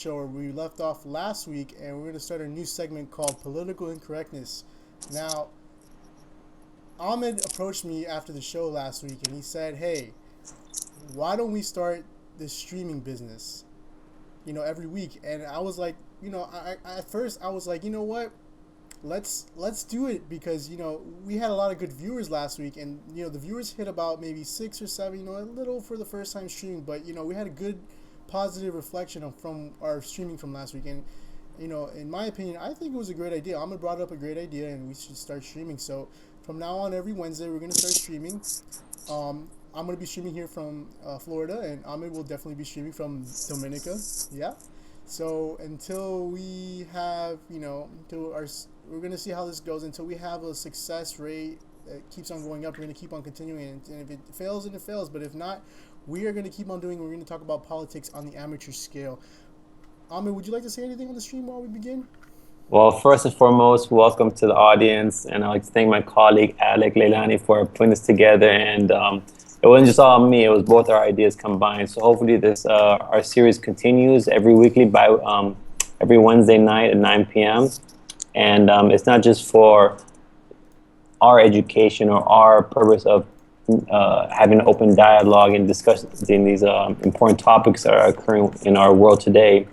show where we left off last week, and we're going to start a new segment called Political Incorrectness. Now, Ahmed approached me after the show last week, and he said, "Hey, why don't we start this streaming business? Every week." And I was like, at first I was like, you know what? Let's do it because we had a lot of good viewers last week, and the viewers hit about maybe 6 or 7, a little for the first time streaming, but we had a good positive reflection from our streaming from last week. And in my opinion, I think it was a great idea. Ahmed brought up a great idea, and we should start streaming. So from now on, every Wednesday we're gonna start streaming. I'm gonna be streaming here from Florida, and Ahmed will definitely be streaming from Dominica. Yeah. So until we have, we're gonna see how this goes. Until we have a success rate that keeps on going up, we're gonna keep on continuing. And if it fails, then it fails. But if not, we are gonna keep on doing. We're gonna talk about politics on the amateur scale. Ahmed, would you like to say anything on the stream while we begin? Well, first and foremost, welcome to the audience, and I'd like to thank my colleague Alec Leilani for putting this together. And it wasn't just all me; it was both our ideas combined. So hopefully, this our series continues every weekly by every Wednesday night at 9 p.m. And it's not just for our education or our purpose of having an open dialogue and discussing these important topics that are occurring in our world today.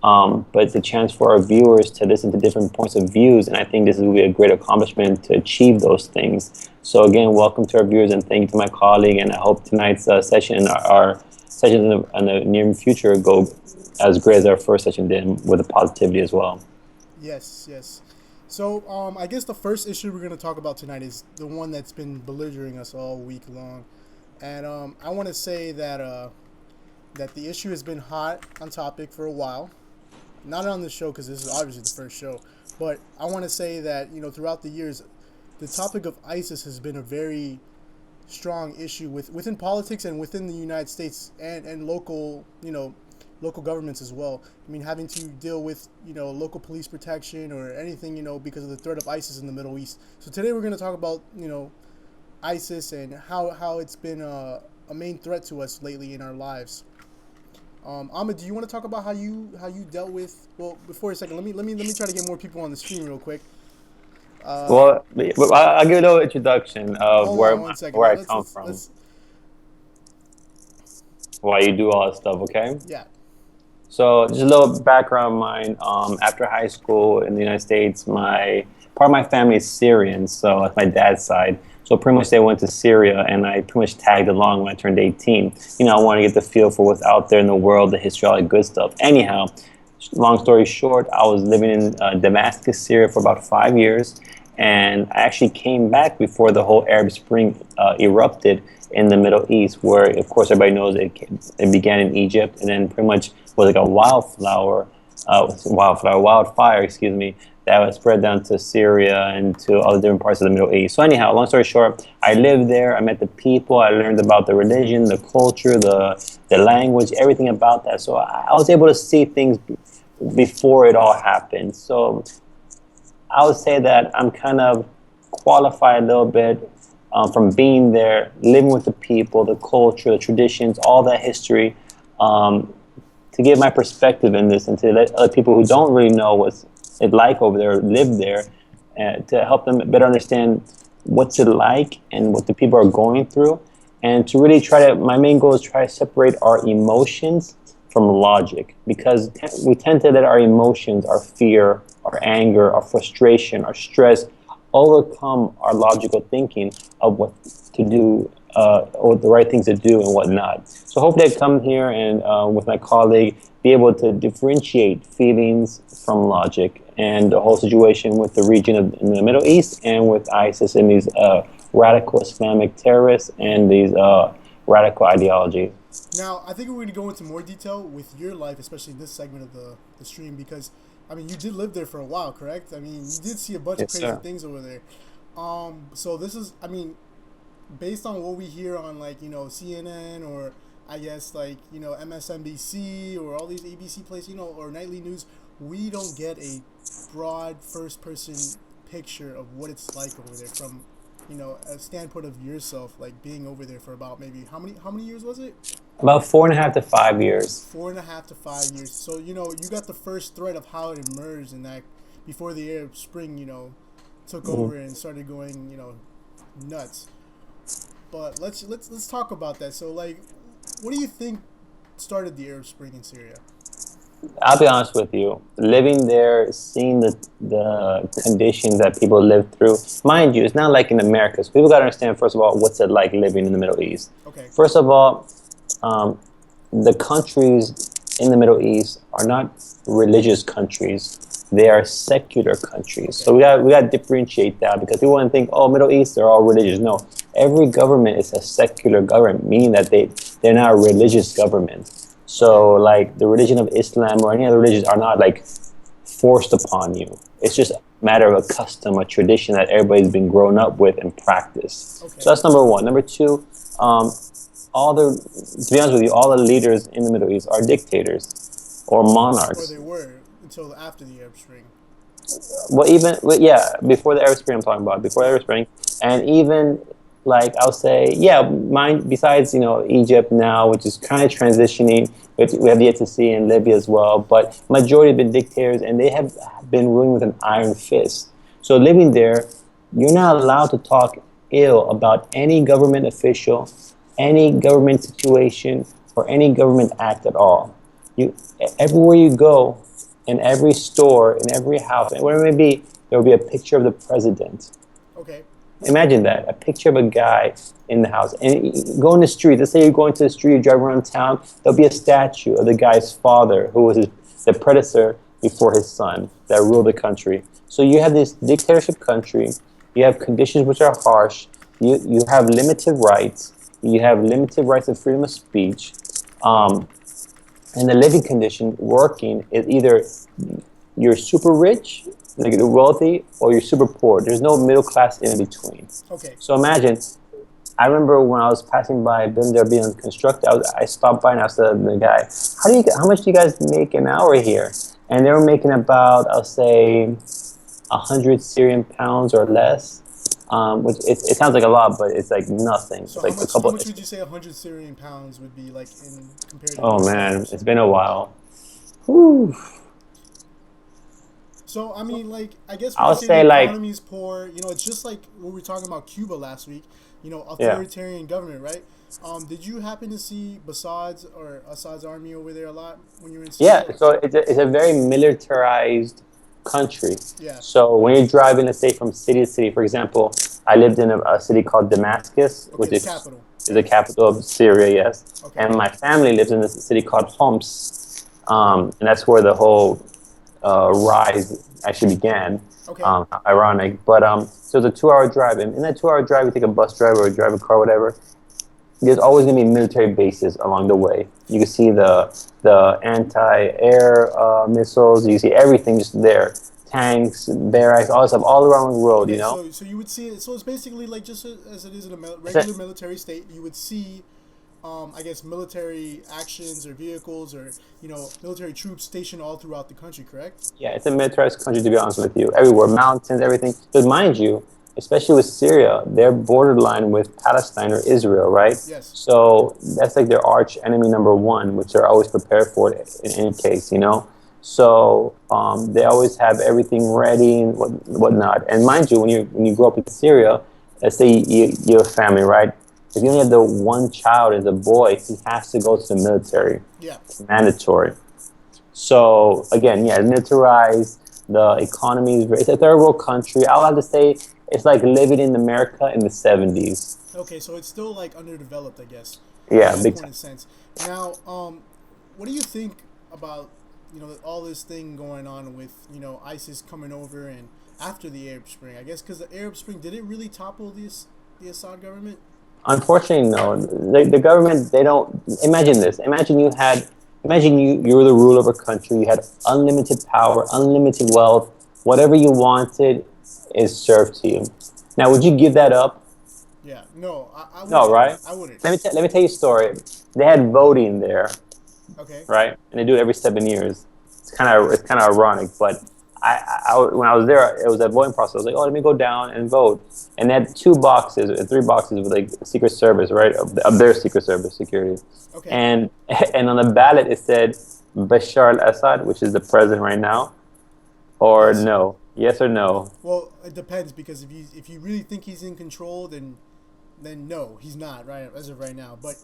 But it's a chance for our viewers to listen to different points of views, and I think this will be a great accomplishment to achieve those things. So again, welcome to our viewers, and thank you to my colleague, and I hope tonight's session and our sessions in the near future go as great as our first session did, with a positivity as well. Yes, yes. So, I guess the first issue we're going to talk about tonight is the one that's been belligerent us all week long, and I want to say that the issue has been hot on topic for a while. Not on the show because this is obviously the first show, but I want to say that throughout the years, the topic of ISIS has been a very strong issue within politics and within the United States and local governments as well. I mean, having to deal with local police protection or anything because of the threat of ISIS in the Middle East. So today we're going to talk about ISIS and how it's been a main threat to us lately in our lives. Ahmed, do you want to talk about how you dealt with? Well, before a second, let me try to get more people on the stream real quick. Uh, Well, I'll give a little introduction of Hold on one second. where I come from, Let's why you do all this stuff. Okay. yeah. So just a little background of mine. After high school in the United States, my part of my family is Syrian, so that's my dad's side. So pretty much they went to Syria, and I pretty much tagged along when I turned 18. I want to get the feel for what's out there in the world, the history, all that good stuff. Anyhow, long story short, I was living in Damascus, Syria for about 5 years, and I actually came back before the whole Arab Spring erupted in the Middle East, where, of course, everybody knows it began in Egypt, and then pretty much was like a wildfire, excuse me, that was spread down to Syria and to other different parts of the Middle East. So anyhow, long story short, I lived there. I met the people. I learned about the religion, the culture, the language, everything about that. So I was able to see things before it all happened. So I would say that I'm kind of qualified a little bit from being there, living with the people, the culture, the traditions, all that history, to give my perspective in this and to let other people who don't really know what's it like over there, live there, to help them better understand what's it like and what the people are going through, and to really my main goal is try to separate our emotions from logic, because we tend to let our emotions, our fear, our anger, our frustration, our stress overcome our logical thinking of what to do, or the right things to do and whatnot. So hopefully I come here and with my colleague be able to differentiate feelings from logic, and the whole situation with the region in the Middle East and with ISIS and these radical Islamic terrorists and these radical ideology. Now, I think we're going to go into more detail with your life, especially in this segment of the stream, because I mean, you did live there for a while, correct? I mean, you did see a bunch of Yes, crazy sir. things over there. So this is, I mean, based on what we hear on like CNN, or I guess like MSNBC or all these ABC places, or nightly news, we don't get a broad first person picture of what it's like over there from a standpoint of yourself, like being over there for about maybe how many years was it? About 4.5 to 5 years. 4.5 to 5 years. So you got the first thread of how it emerged, and that before the Arab Spring, took Mhm. over and started going, nuts. But let's talk about that. So like, what do you think started the Arab Spring in Syria? I'll be honest with you. Living there, seeing the conditions that people live through. Mind you, it's not like in America. So people got to understand, first of all, what's it like living in the Middle East. Okay. First of all, um, the countries in the Middle East are not religious countries. They are secular countries. So Okay. we got to differentiate that, because people want to think, oh, Middle East, they're all religious. No, every government is a secular government, meaning that they're not a religious government. Okay. So like the religion of Islam or any other religions are not like forced upon you. It's just a matter of a custom, a tradition that everybody's been grown up with and practiced. So Okay. that's number one. Number two, all the to be honest with you, all the leaders in the Middle East are dictators or Or monarchs. they were until after the Arab Spring. Yeah, before the Arab Spring, I'm talking about before the Yeah. Arab Spring, and even like I'll say, yeah, mine. Besides, Egypt now, which is kind of transitioning. We have yet to see in Libya as well, but majority have been dictators, and they have been ruling with an iron fist. So living there, you're not allowed to talk ill about any government official, any government situation, or any government act at all. You Everywhere you go, in every store, in every house, whatever it may be, there will be a picture of the president. Okay. Imagine that, a picture of a guy in the house. And you go in the street, let's say you're going to the street, you drive around town, there'll be a statue of the guy's father, who was the predecessor before his son that ruled the country. So you have this dictatorship country, you have conditions which are harsh, you have limited rights, you have limited rights of freedom of speech. Um, and the living condition working is either you're super rich, like you're wealthy, or you're super poor. There's no middle class in between. Okay. So imagine, I remember when I was passing by a building there being constructed, I stopped by and asked the guy, how much do you guys make an hour here? And they were making about, I'll say, 100 Syrian pounds or less. Which it sounds like a lot, but it's like nothing. So It's how like a much how couple. much would you say 100 Syrian pounds would be like in compared to Oh US man, dollars? it's been a while. Whew. So I mean, like, I guess we I'll could say the say like, economy is poor. It's just like what we were talking about Cuba last week. yeah. Authoritarian government, right? Did you happen to see Assad's army over there a lot when you were in Yeah, Syria? so it's a very militarized country. Yeah. So when you're driving, let's say from city to city, for example, I lived in a city called Damascus, Okay, which the is capital. the capital of Syria, yes. Okay. And my family lives in a city called Homs, Okay. and that's where the whole rise actually began. Okay. Ironic, but so it's a 2 hour drive, and in that 2 hour drive, you take a bus drive or drive a car, whatever. There's always going to be military bases along the way. You can see the anti-air missiles. You see everything just there, tanks, barracks, all this stuff, all around the road. Okay. So you would see it. So it's basically like just as it is in a It's a, regular military state. You would see, I guess, military actions or vehicles or military troops stationed all throughout the country. Correct? yeah, it's a militarized country, to be honest with you. Everywhere, mountains, everything. But mind you, especially with Syria, they're borderline with Palestine or Israel, right? Yes. So that's like their arch enemy number one, which they're always prepared for in any case. So they always have everything ready and whatnot. And mind you, when you grow up in Syria, let's say you have a family, right? If you only have the one child as a boy, he has to go to the military. Yeah. It's mandatory. So again, yeah, militarized. The economy is it's a third world country. I'll have to say it's like living in America in the 70s. Okay, so it's still like underdeveloped, I guess, in Yeah, that big point time. of sense. Now, what do you think about all this thing going on with ISIS coming over and after the Arab Spring? I guess because the Arab Spring did it really topple the Assad government? Unfortunately, no. The government, they don't. Imagine this. Imagine you were the ruler of a country. You had unlimited power, unlimited wealth. Whatever you wanted is served to you. Now, would you give that up? Yeah, no, I No, wouldn't. right? I wouldn't. Let me tell you a story. They had voting there, Okay. right? And they do it every 7 years. It's kind of ironic, but when I was there, it was a voting process. I was like, oh, let me go down and vote. And they had 2 boxes, 3 boxes with like Secret Service, right, of their Secret Service security. Okay. And and on the ballot it said Bashar al-Assad, which is the president right now, or Yes. no, yes or no. Well, it depends because if you really think he's in control, then no, he's not right as of right now. But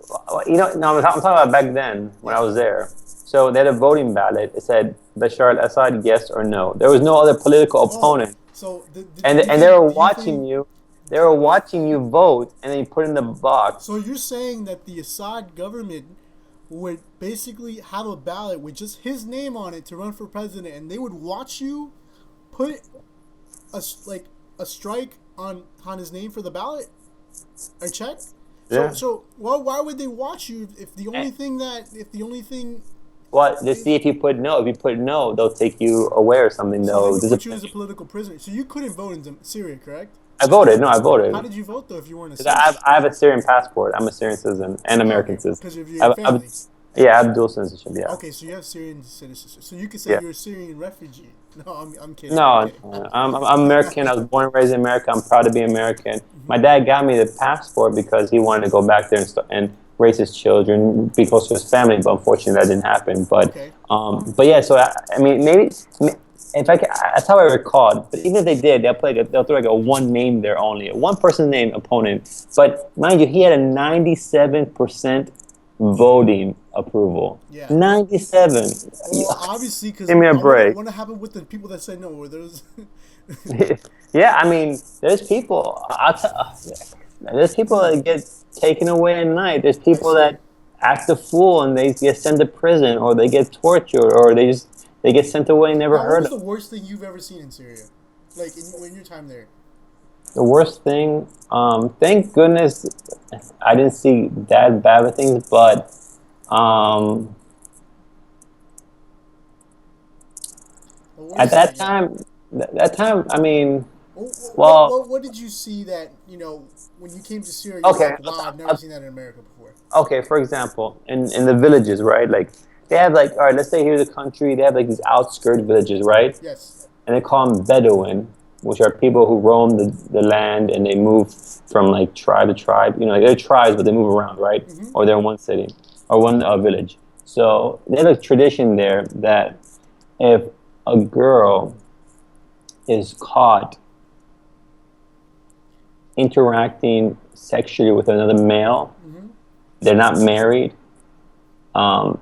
No, I'm talking about back then when I yeah. was there. So they had a voting ballot. It said Bashar al-Assad, yes or no. There was no other political Oh, opponent, so and do you they were think watching you. They were watching you vote, and then you put in the so? box. You're saying that the Assad government would basically have a ballot with just his name on it to run for president, and they would watch you put like a strike on his name for the ballot or check. Yeah. Well, why would they watch you if the only Eh, thing What? To see if you put no. If you put no, they'll take you away or something. so they They'll would put you discipline as a you. political prisoner. So you couldn't vote in Syria, correct? I voted. No, I How voted. did you vote though if you weren't a 'Cause citizen? I have a Syrian passport. I'm a Syrian citizen and Oh, American okay, citizen. because of I your have, I have, family. yeah, I have dual citizenship. Yeah. Okay, so you have Syrian citizenship. So you could say Yeah. you're a Syrian refugee. No, I'm kidding. I'm No, kidding. no, I'm American. I was born and raised in America. I'm proud to be American. Hmm. My dad got me the passport because he wanted to go back there and raise his children, be close to his family. But unfortunately, that didn't happen. Okay. But yeah. So I mean, maybe if I can, that's how I recalled. But even if they did, they'll throw like a one name there only, a one person name opponent. But mind you, he had a 97% voting approval. Yeah. 97. Well, obviously, because Give me a break. what happened with the people that said no? Were those? Yeah, I mean, there's people. There's people that get taken away at night. There's I people see. that act a fool and they get sent to prison, or they get tortured, or they get sent away and never Now, what heard was of. the worst thing you've ever seen in Syria? Like in your time there? The worst thing, thank goodness, I didn't see that bad of things, but um, The at worst that thing, yeah. time, that time, I mean, What, well, what did you see that when you came to Syria? You were okay, like, wow, I've never seen that in America before. okay, for example, in the villages, right? Like they have like, all right, let's say here's a country. They have like these outskirt villages, right? Yes. And they call them Bedouin, which are people who roam the land and they move from like tribe to tribe. You know, like they're tribes, but they move around, right? Mm-hmm. Or they're in one city or one village. So they have a tradition there that if a girl is caught interacting sexually with another male, Mm-hmm. they're not married, um,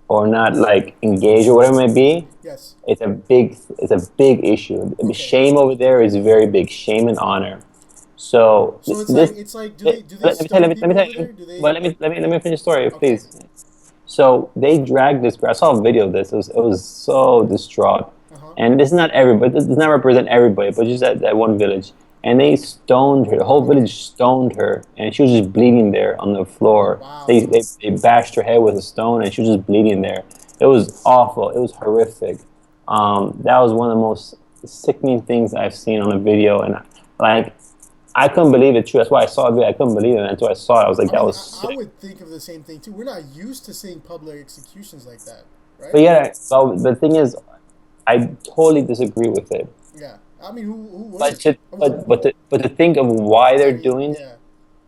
or not like engaged or whatever it may be. Yes. It's a big issue. Okay. Shame over there is very big. Shame and honor. So So this. it's like do they Let me tell stone you. Let me people tell over you. there? Do they? Well, let me finish the story, Okay. please. So they dragged this girl. I saw a video of this. It was so distraught. Uh huh. And this is not everybody. This does not represent everybody, but just that one village. And they stoned her. The whole Okay. village stoned her, and she was just bleeding there on the floor. Wow. They bashed her head with a stone, and she was just bleeding there. It was awful. It was horrific. That was one of the most sickening things I've seen on a video, and like I couldn't believe it. True. That's why I saw it. I couldn't believe it until I saw it. I was like, I that mean, was I sick. would think of the same thing too. We're not used to seeing public executions like that, right? But yeah, so the thing is, I totally disagree with it. Yeah. I mean, who But wouldn't? to but to think of why I they're mean, doing it yeah.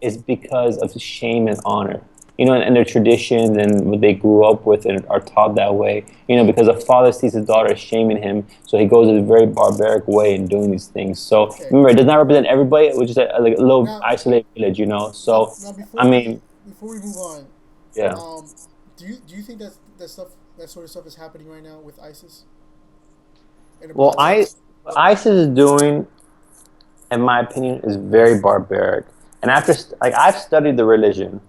is because of shame and honor. You know, and their traditions and what they grew up with and are taught that way. You know, because a father sees his daughter shaming him, so he goes in a very barbaric way in doing these things. So Okay. remember, it does not represent everybody, which is like a little Now, isolated village. You know, so now I mean, before we move on, yeah. do you think that sort of stuff is happening right now with ISIS in a Well, broad sense? what ISIS is doing, in my opinion, is very barbaric. And after, like, I've studied the religion,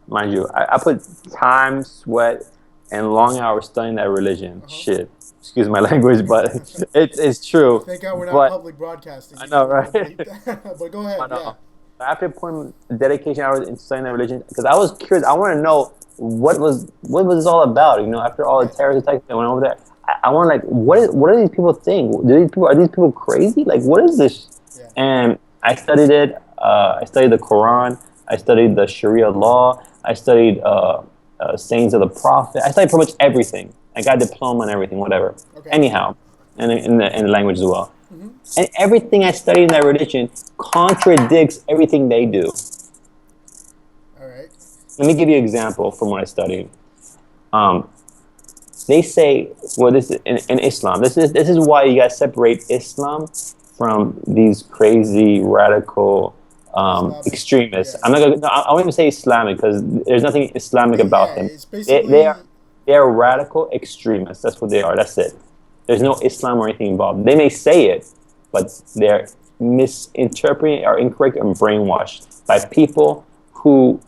mind you. I put time, sweat, and long hours studying that religion. Uh huh. Shit, excuse my language, but it's true. Thank God we're not But public broadcasting. I You know, can right? bleep that. But go ahead. But Yeah. after putting dedication hours into studying that religion, because I was curious, I want to know what was this all about. You know, after all the Right. terrorist attacks that went over there, I want to like what do these people think? Are these people crazy? Like, what is this? Yeah. And I studied it. I studied the Quran. I studied the Sharia law. I studied sayings of the Prophet. I studied pretty much everything. I got a diploma and everything, whatever. Okay. Anyhow, and in the language as well. Mm-hmm. And everything I study in that religion contradicts everything they do. All right. Let me give you an example from what I studied. Um, they say, well, this in Islam. This is why you guys separate Islam from these crazy radical Islamic. extremists. Yeah. I'm not gonna. No, I won't even say Islamic because there's nothing Islamic about Yeah. them. It's They are basically. radical extremists. That's what they are. That's it. There's no Islam or anything involved. They may say it, but they're misinterpreting or incorrect and brainwashed by people who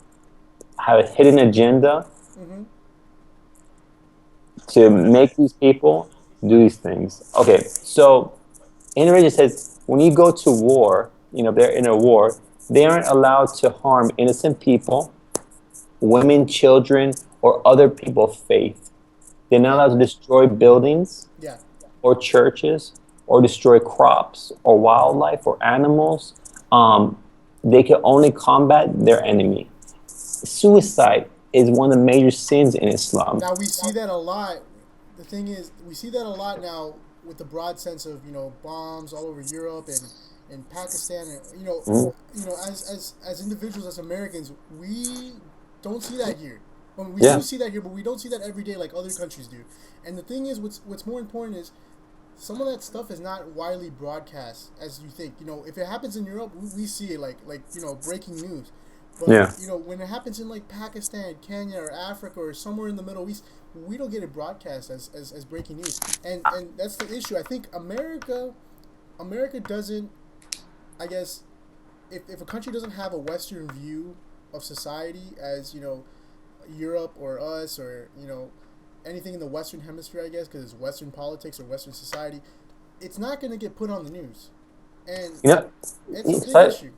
have a hidden agenda Mm-hmm. to make these people do these things. Okay, so in the religion it says when you go to war, they're in a war, they aren't allowed to harm innocent people, women, children, or other people of faith. They're not Okay. allowed to destroy buildings Yeah. or churches or destroy crops or wildlife or animals. They can only combat their enemy. Suicide is one of the major sins in Islam. Now we see that a lot. The thing is, we see that a lot now with the broad sense of bombs all over Europe and Pakistan, and Mhm. as individuals, as Americans, we don't see that here. I mean, we do Yeah. see that here, but we don't see that every day like other countries do. And the thing is, what's more important is some of that stuff is not widely broadcast as you think. If it happens in Europe, we see it like breaking news. But Yeah. when it happens in like Pakistan, Kenya, or Africa, or somewhere in the Middle East, we don't get it broadcast as breaking news. And that's the issue. I think America doesn't. I guess if a country doesn't have a Western view of society as Europe or us or anything in the Western Hemisphere, I guess, because it's Western politics or Western society, it's not going to get put on the news, and You know, it's a big so, issue.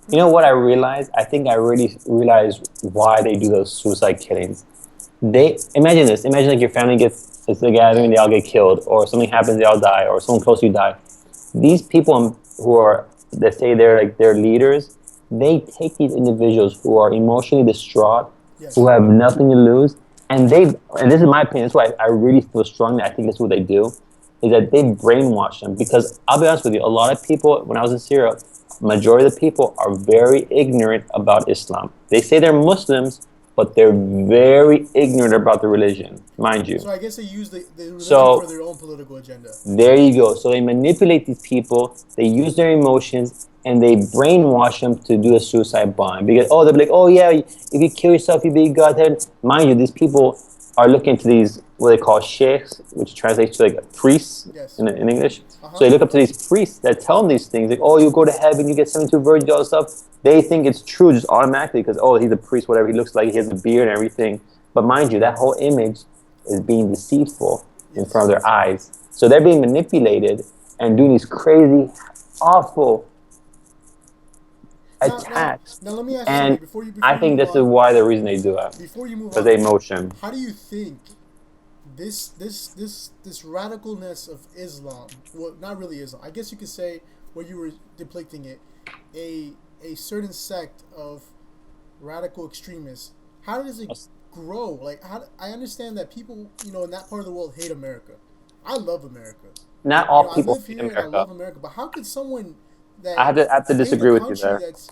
you know what I realized? I think I really realized why they do those suicide killings. They imagine this. Imagine like your family gets it's a gathering, Yeah. they all get killed, or something happens, they all die, or someone close to you die. These people who are that say they're like their leaders, they take these individuals who are emotionally distraught, Yes. who have nothing to lose, and this is my opinion. That's why I really feel strongly. I think that's what they do, is that they brainwash them. Because I'll be honest with you, a lot of people when I was in Syria, majority of the people are very ignorant about Islam. They say they're Muslims, but they're very ignorant about the religion, mind you. So I guess they use the religion for So their own political agenda. there you go. So they manipulate these people, they use their emotions, and they brainwash them to do a suicide bomb. Because, they'll be like, oh, yeah, if you kill yourself, you be God. Then, mind you, these people are looking to these, what they call sheikhs, which translates to like priests Yes. in English. Uh So huh. they look up to these priests that tell them these things, like, oh, you go to heaven, you get 72 virgins, all this stuff. They think it's true just automatically because, he's a priest, whatever he looks like, he has a beard and everything. But mind you, that whole image is being deceitful in front Yes. of their eyes. So they're being manipulated and doing these crazy, awful Now, attacks. now, let me ask you something And I before you think move this is on. why the reason they do it. Before you move Because on, they emotion. how do you think this radicalness of Islam? Well, not really Islam. I guess you could say where you were depicting it, a a certain sect of radical extremists. How does it grow? Like, I understand that people, in that part of the world hate America. I love America. Not all I people live hate here and I America. love America. But how could someone I that have to hate a disagree with you country there. that's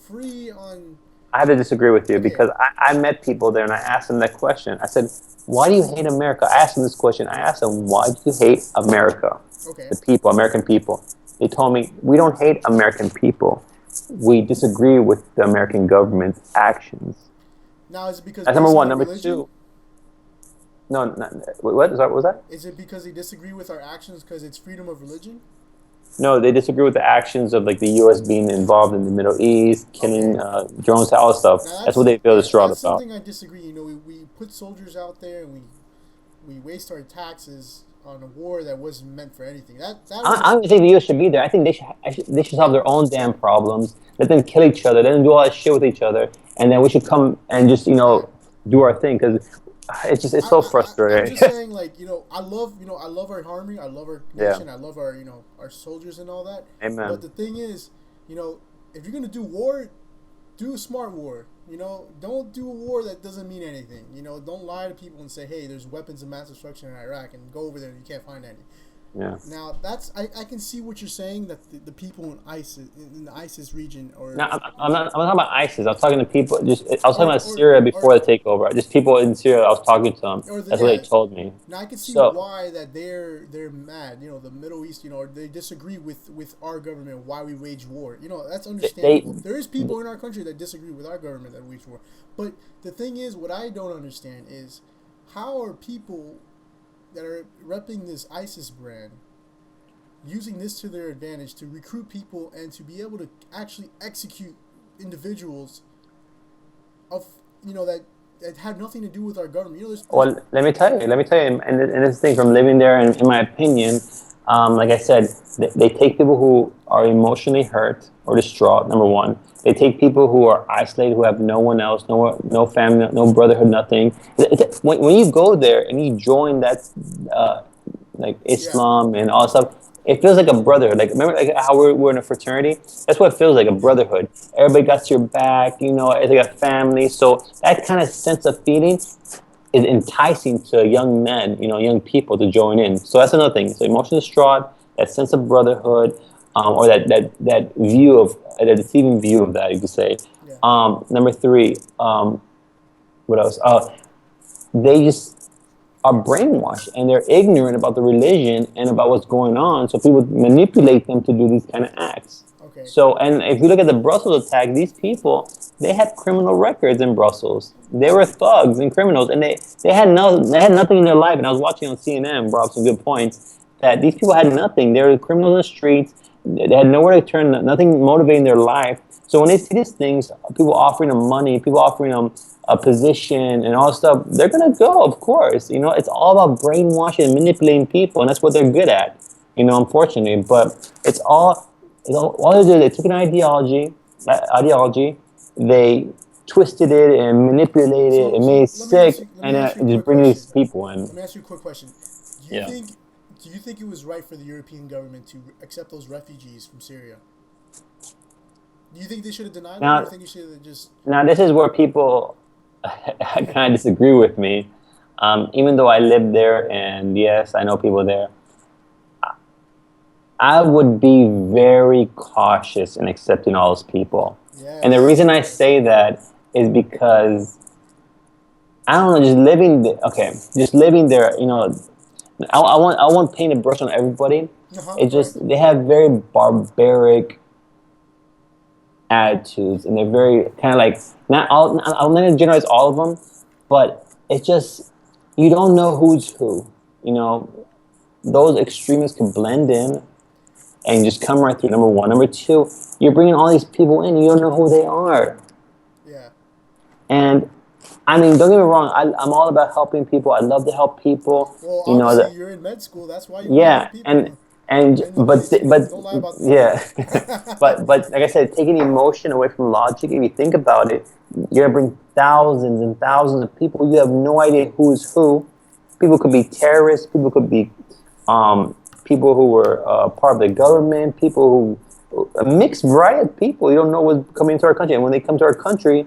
free on? I have to disagree with you Okay, because I met people there and I asked them that question. I said, why do you hate America? I asked them this question. I asked them, why do you hate America? okay. The people, American people. They told me, we don't hate American people. We disagree with the American government's actions. Now, is it because That's number based on one. our Number religion? two, no, what? Sorry, what was that? Is it because they disagree with our actions because it's freedom of religion? No, they disagree with the actions of like the U.S. being involved in the Middle East, Okay. killing drones, all that stuff. Now That's what they feel distraught that's about. something I disagree. We put soldiers out there and we waste our taxes on a war that wasn't meant for anything. That I was don't think the U.S. should be there. I think they should solve their own damn problems. Let them kill each other. Let them do all that shit with each other, and then we should come and just yeah. do our thing because it's so I'm frustrating. just saying, like, I love our army, I love our Yeah. nation, I love our our soldiers and all that. But Amen. the thing is, if you're gonna do war, do a smart war. Don't do a war that doesn't mean anything. Don't lie to people and say, hey, there's weapons of mass destruction in Iraq, and go over there and you can't find any. Yeah. Now that's I can see what you're saying that the people in ISIS in the ISIS region No, or I'm not talking about ISIS. I'm talking to people. I was talking about or Syria before or the takeover. Just people in Syria. I was talking to them. or the That's what they yeah. told me. Now I can see So why that they're mad. You know, the Middle East. You know, or they disagree with our government. Why we wage war. You know, that's they, understandable. There is people in our country that disagree with our government that wage war. But the thing is, what I don't understand is how are people that are repping this ISIS brand using this to their advantage to recruit people and to be able to actually execute individuals of that have nothing to do with our government. You know, there's well, let me tell you. Let me tell you. And this thing from living there, and in my opinion, like I said, they take people who are emotionally hurt or distraught. Number one, they take people who are isolated, who have no one else, no family, no brotherhood, nothing. When you go there and you join that, like yeah, Islam and all that stuff, it feels like a brotherhood. Like remember, like how we're in a fraternity. That's what it feels like, a yeah, brotherhood. Everybody got your back. You know, it's like a family. So that kind of sense of feeling is enticing to young men, young people to join in. So that's another thing. So emotional distraught, that sense of brotherhood, or that view of that deceiving view of that, you could say. yeah. Number three, what else? They just are brainwashed and they're ignorant about the religion and about what's going on. So people manipulate them to do these kind of acts. Okay, So, and if you look at the Brussels attack, these people, they had criminal records in Brussels. They were thugs and criminals, and they had nothing in their life. And I was watching on CNN, brought up some good points that these people had nothing. They were criminals in the streets. They had nowhere to turn, nothing motivating their life. So when they see these things, people offering them money, people offering them a position and all this stuff, they're gonna go, of course. It's all about brainwashing and manipulating people, and that's what they're good at. Unfortunately, but all they did, they took an ideology, they twisted it and manipulated it and made it sick, let me and ask you a just quick bring question. these people in. Let me ask you a quick question. Do you Yeah. think do you think it was right for the European government to accept those refugees from Syria? Do you think they should have denied them, or do you Now, think you should have just now this is where people kind of disagree with me. Even though I live there, and yes, I know people there, I would be very cautious in accepting all those people. And the yes, reason I say that is because I don't know, just living there, I won't paint a brush on everybody. uh huh, It's right, just they have very barbaric attitudes, and they're very kind of like not all. I'm not gonna generalize all of them, but it's just you don't know who's who. You know, those extremists can blend in and just come right through. Number one, number two, you're bringing all these people in, you don't know who they are, yeah. and I mean, don't get me wrong. I'm all about helping people. I love to help people. Well, You know obviously that. you're in med school. That's why you want to Yeah, help and people. and I know you. but Don't lie about yeah, that. but like I said, taking emotion away from logic. If you think about it, you're gonna bring thousands and thousands of people. You have no idea who's who. People could be terrorists. People could be people who were part of the government. People who a mixed variety of people. You don't know what's coming into our country, and when they come to our country,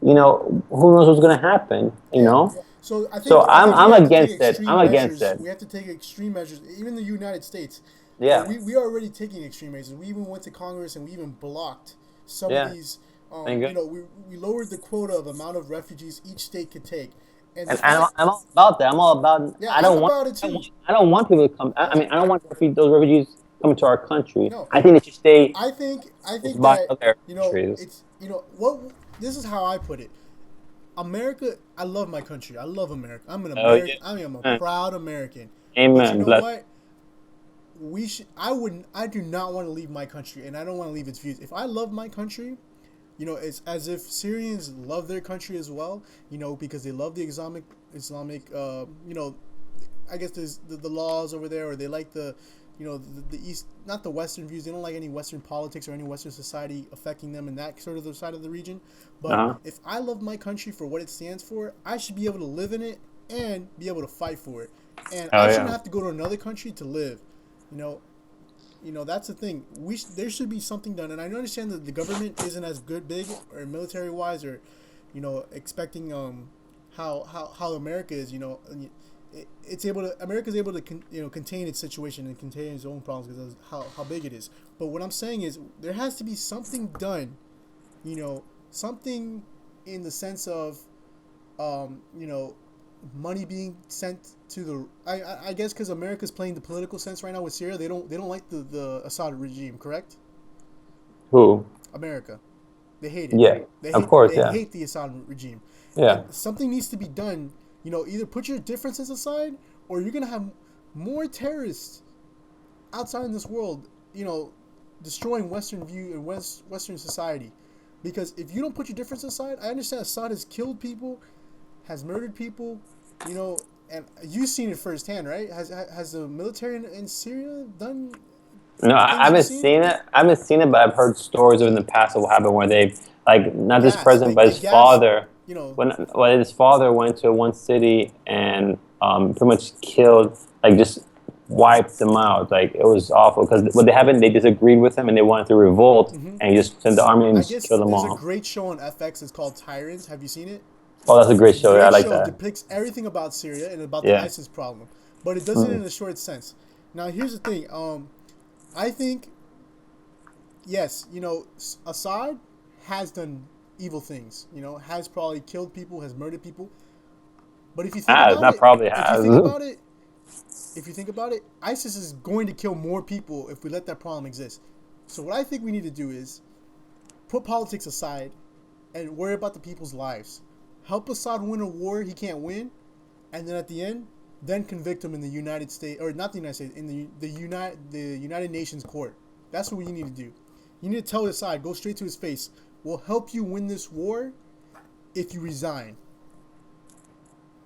who knows what's gonna happen. Yeah. So So I think we I'm have to take against it. I'm extreme against measures. it. We have to take extreme measures. Even the United States, Yeah, we are already taking extreme measures. We even went to Congress and we even blocked some of yeah. these. Thank you. We lowered the quota of amount of refugees each state could take. And the And I'm, fact, I'm all about that. I'm all about. yeah, I'm about it too. I don't want people to come. I Yeah. mean, I don't want those refugees coming to our country. No, I think they should stay I think by that other countries. it's what this is how I put it. America, I love my country. I love America. I'm an Oh yeah. American. I am a Amen. proud American. But you Amen. know Bless. what? We should. I wouldn't. I do not want to leave my country, and I don't want to leave its views. If I love my country, it's as if Syrians love their country as well. Because they love the Islamic. I guess there's the laws over there, or they like the East, not the Western views. They don't like any Western politics or any Western society affecting them in that sort of the side of the region. But Uh-huh. if I love my country for what it stands for, I should be able to live in it and be able to fight for it. And Oh I shouldn't yeah. have to go to another country to live. You know, that's the thing. There should be something done, and I understand that the government isn't as big or military wise, or expecting how America is. America's able to contain its situation and contain its own problems because of how big it is. But what I'm saying is there has to be something done, something in the sense of, money being sent to the. I guess because America's playing the political sense right now with Syria, they don't like the Assad regime, correct? Who? America, they hate it. Yeah, They of hate course, they yeah, hate the Assad regime, yeah. and something needs to be done. Either put your differences aside, or you're gonna have more terrorists outside in this world. Destroying Western view and Western society. Because if you don't put your differences aside, I understand Assad has killed people, has murdered people, and you've seen it firsthand, right? Has the military in Syria done No, the I things you've haven't seen? seen it. I haven't seen it, but I've heard stories of in the past of what happened where they've like not this Gas. president, but They his gas. father. When his father went to one city and pretty much killed, like just wiped them out. Like it was awful because what they happened, they disagreed with him and they wanted to revolt, Hmm. and he just sent the army and I just guess killed them there's a all. great show on FX. It's called Tyrants. Have you seen it? Oh, that's a great show. Yeah, I Great like show, that. depicts everything about Syria and about the Yeah. ISIS problem, but it does it Mm. in a short sense. Now, here's the thing. I think yes, Assad has done evil things. Has probably killed people, has murdered people. But if you think Has about not it, probably if you has. think about it, if you think about it, ISIS is going to kill more people if we let that problem exist. So what I think we need to do is put politics aside and worry about the people's lives. Help Assad win a war he can't win, and then at the end, then convict him in the United States, or not the United States, in the United Nations court. That's what you need to do. You need to tell Assad, go straight to his face. We'll help you win this war if you resign.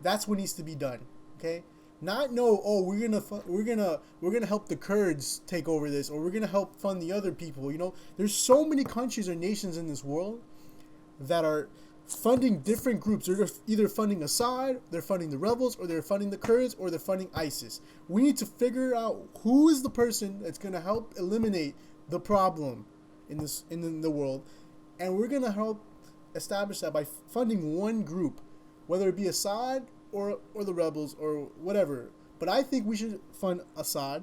That's what needs to be done. Okay? Not no. Oh, we're gonna help the Kurds take over this, or we're gonna help fund the other people. There's so many countries or nations in this world that are funding different groups. They're either funding Assad, they're funding the rebels, or they're funding the Kurds, or they're funding ISIS. We need to figure out who is the person that's gonna help eliminate the problem in the world, and we're gonna help establish that by funding one group, whether it be Assad or the rebels or whatever. But I think we should fund Assad,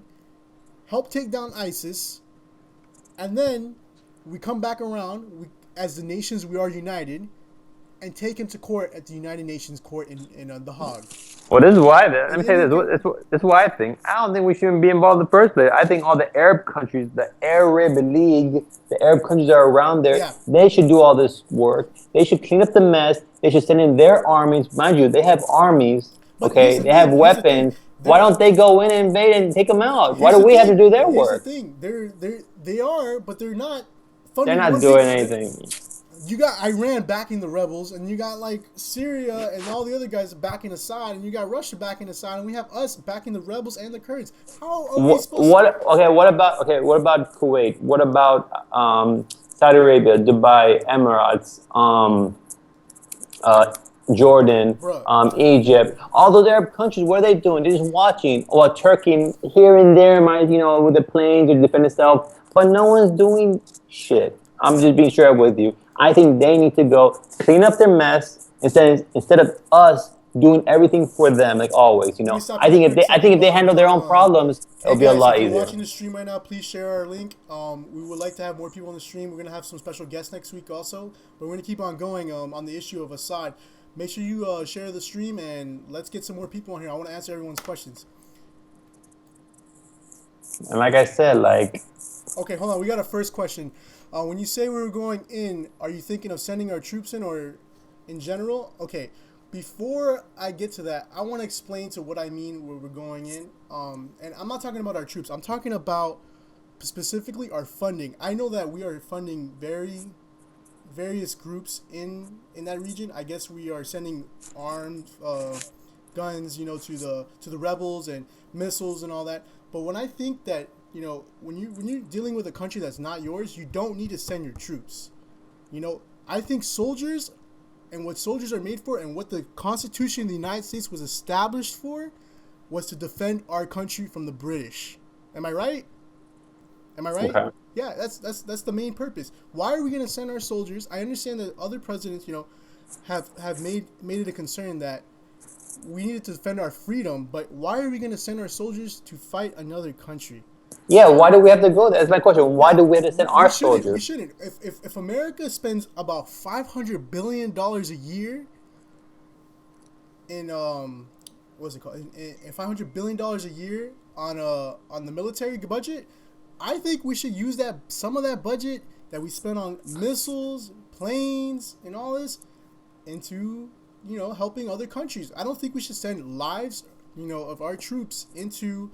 help take down ISIS, and then we come back around. As the nations, we are united, and take him to court at the United Nations court in The Hague. Well, this is why. Let And me then say we this. can. This is why I think. I don't think we shouldn't be involved in the first place. I think all the Arab countries, the Arab League, the Arab countries that are around there, Yeah. they should do all this work. They should clean up the mess. They should send in their armies. Mind you, they have armies. But here's Okay, the they have thing. Here's the thing. weapons. Why They're don't they go in and invade and take them out? Why Here's do the we have to thing. do their Here's the work? thing. They are, but they're not They're funding not one doing thing. anything. You got Iran backing the rebels, and you got like Syria and all the other guys backing Assad, and you got Russia backing Assad, and we have us backing the rebels and the Kurds. How are we supposed to? What about Kuwait? What about Saudi Arabia, Dubai, Emirates, uh, Jordan, Bruh. Egypt, all those Arab countries? What are they doing? They're just watching. Well, Turkey here and there, might with the planes to defend itself, but no one's doing shit. I'm just being straight up with you. I think they need to go clean up their mess instead of us doing everything for them, like always. Can we stop you I right think if quick they so I think if people they on handle their own problems, Hey it'll be a guys, if lot you're easier. watching the stream right now, please share our link. We would like to have more people on the stream. We're gonna have some special guests next week also, but we're gonna keep on going on the issue of Assad. Make sure you share the stream and let's get some more people on here. I want to answer everyone's questions. And like I said, like Okay, hold on. We got a first question. When you say we were going in, are you thinking of sending our troops in or in general? Okay, before I get to that, I want to explain to what I mean where we're going in. And I'm not talking about our troops. I'm talking about specifically our funding. I know that we are funding various groups in that region. I guess we are sending armed guns, to the rebels and missiles and all that. But when I think that when you're dealing with a country that's not yours, you don't need to send your troops. I think soldiers and what soldiers are made for and what the Constitution of the United States was established for was to defend our country from the British. Am I right? Am I right? okay. Yeah, that's the main purpose. Why are we going to send our soldiers? I understand that other presidents, have made it a concern that we needed to defend our freedom, but why are we going to send our soldiers to fight another country? Yeah, why do we have to go there? That's my question. Why Yeah, do we have to send our we shouldn't. We soldiers? shouldn't. If America spends about $500 billion a year in what's it called? In $500 billion a year on the military budget, I think we should use that some of that budget that we spend on missiles, planes, and all this into helping other countries. I don't think we should send lives of our troops into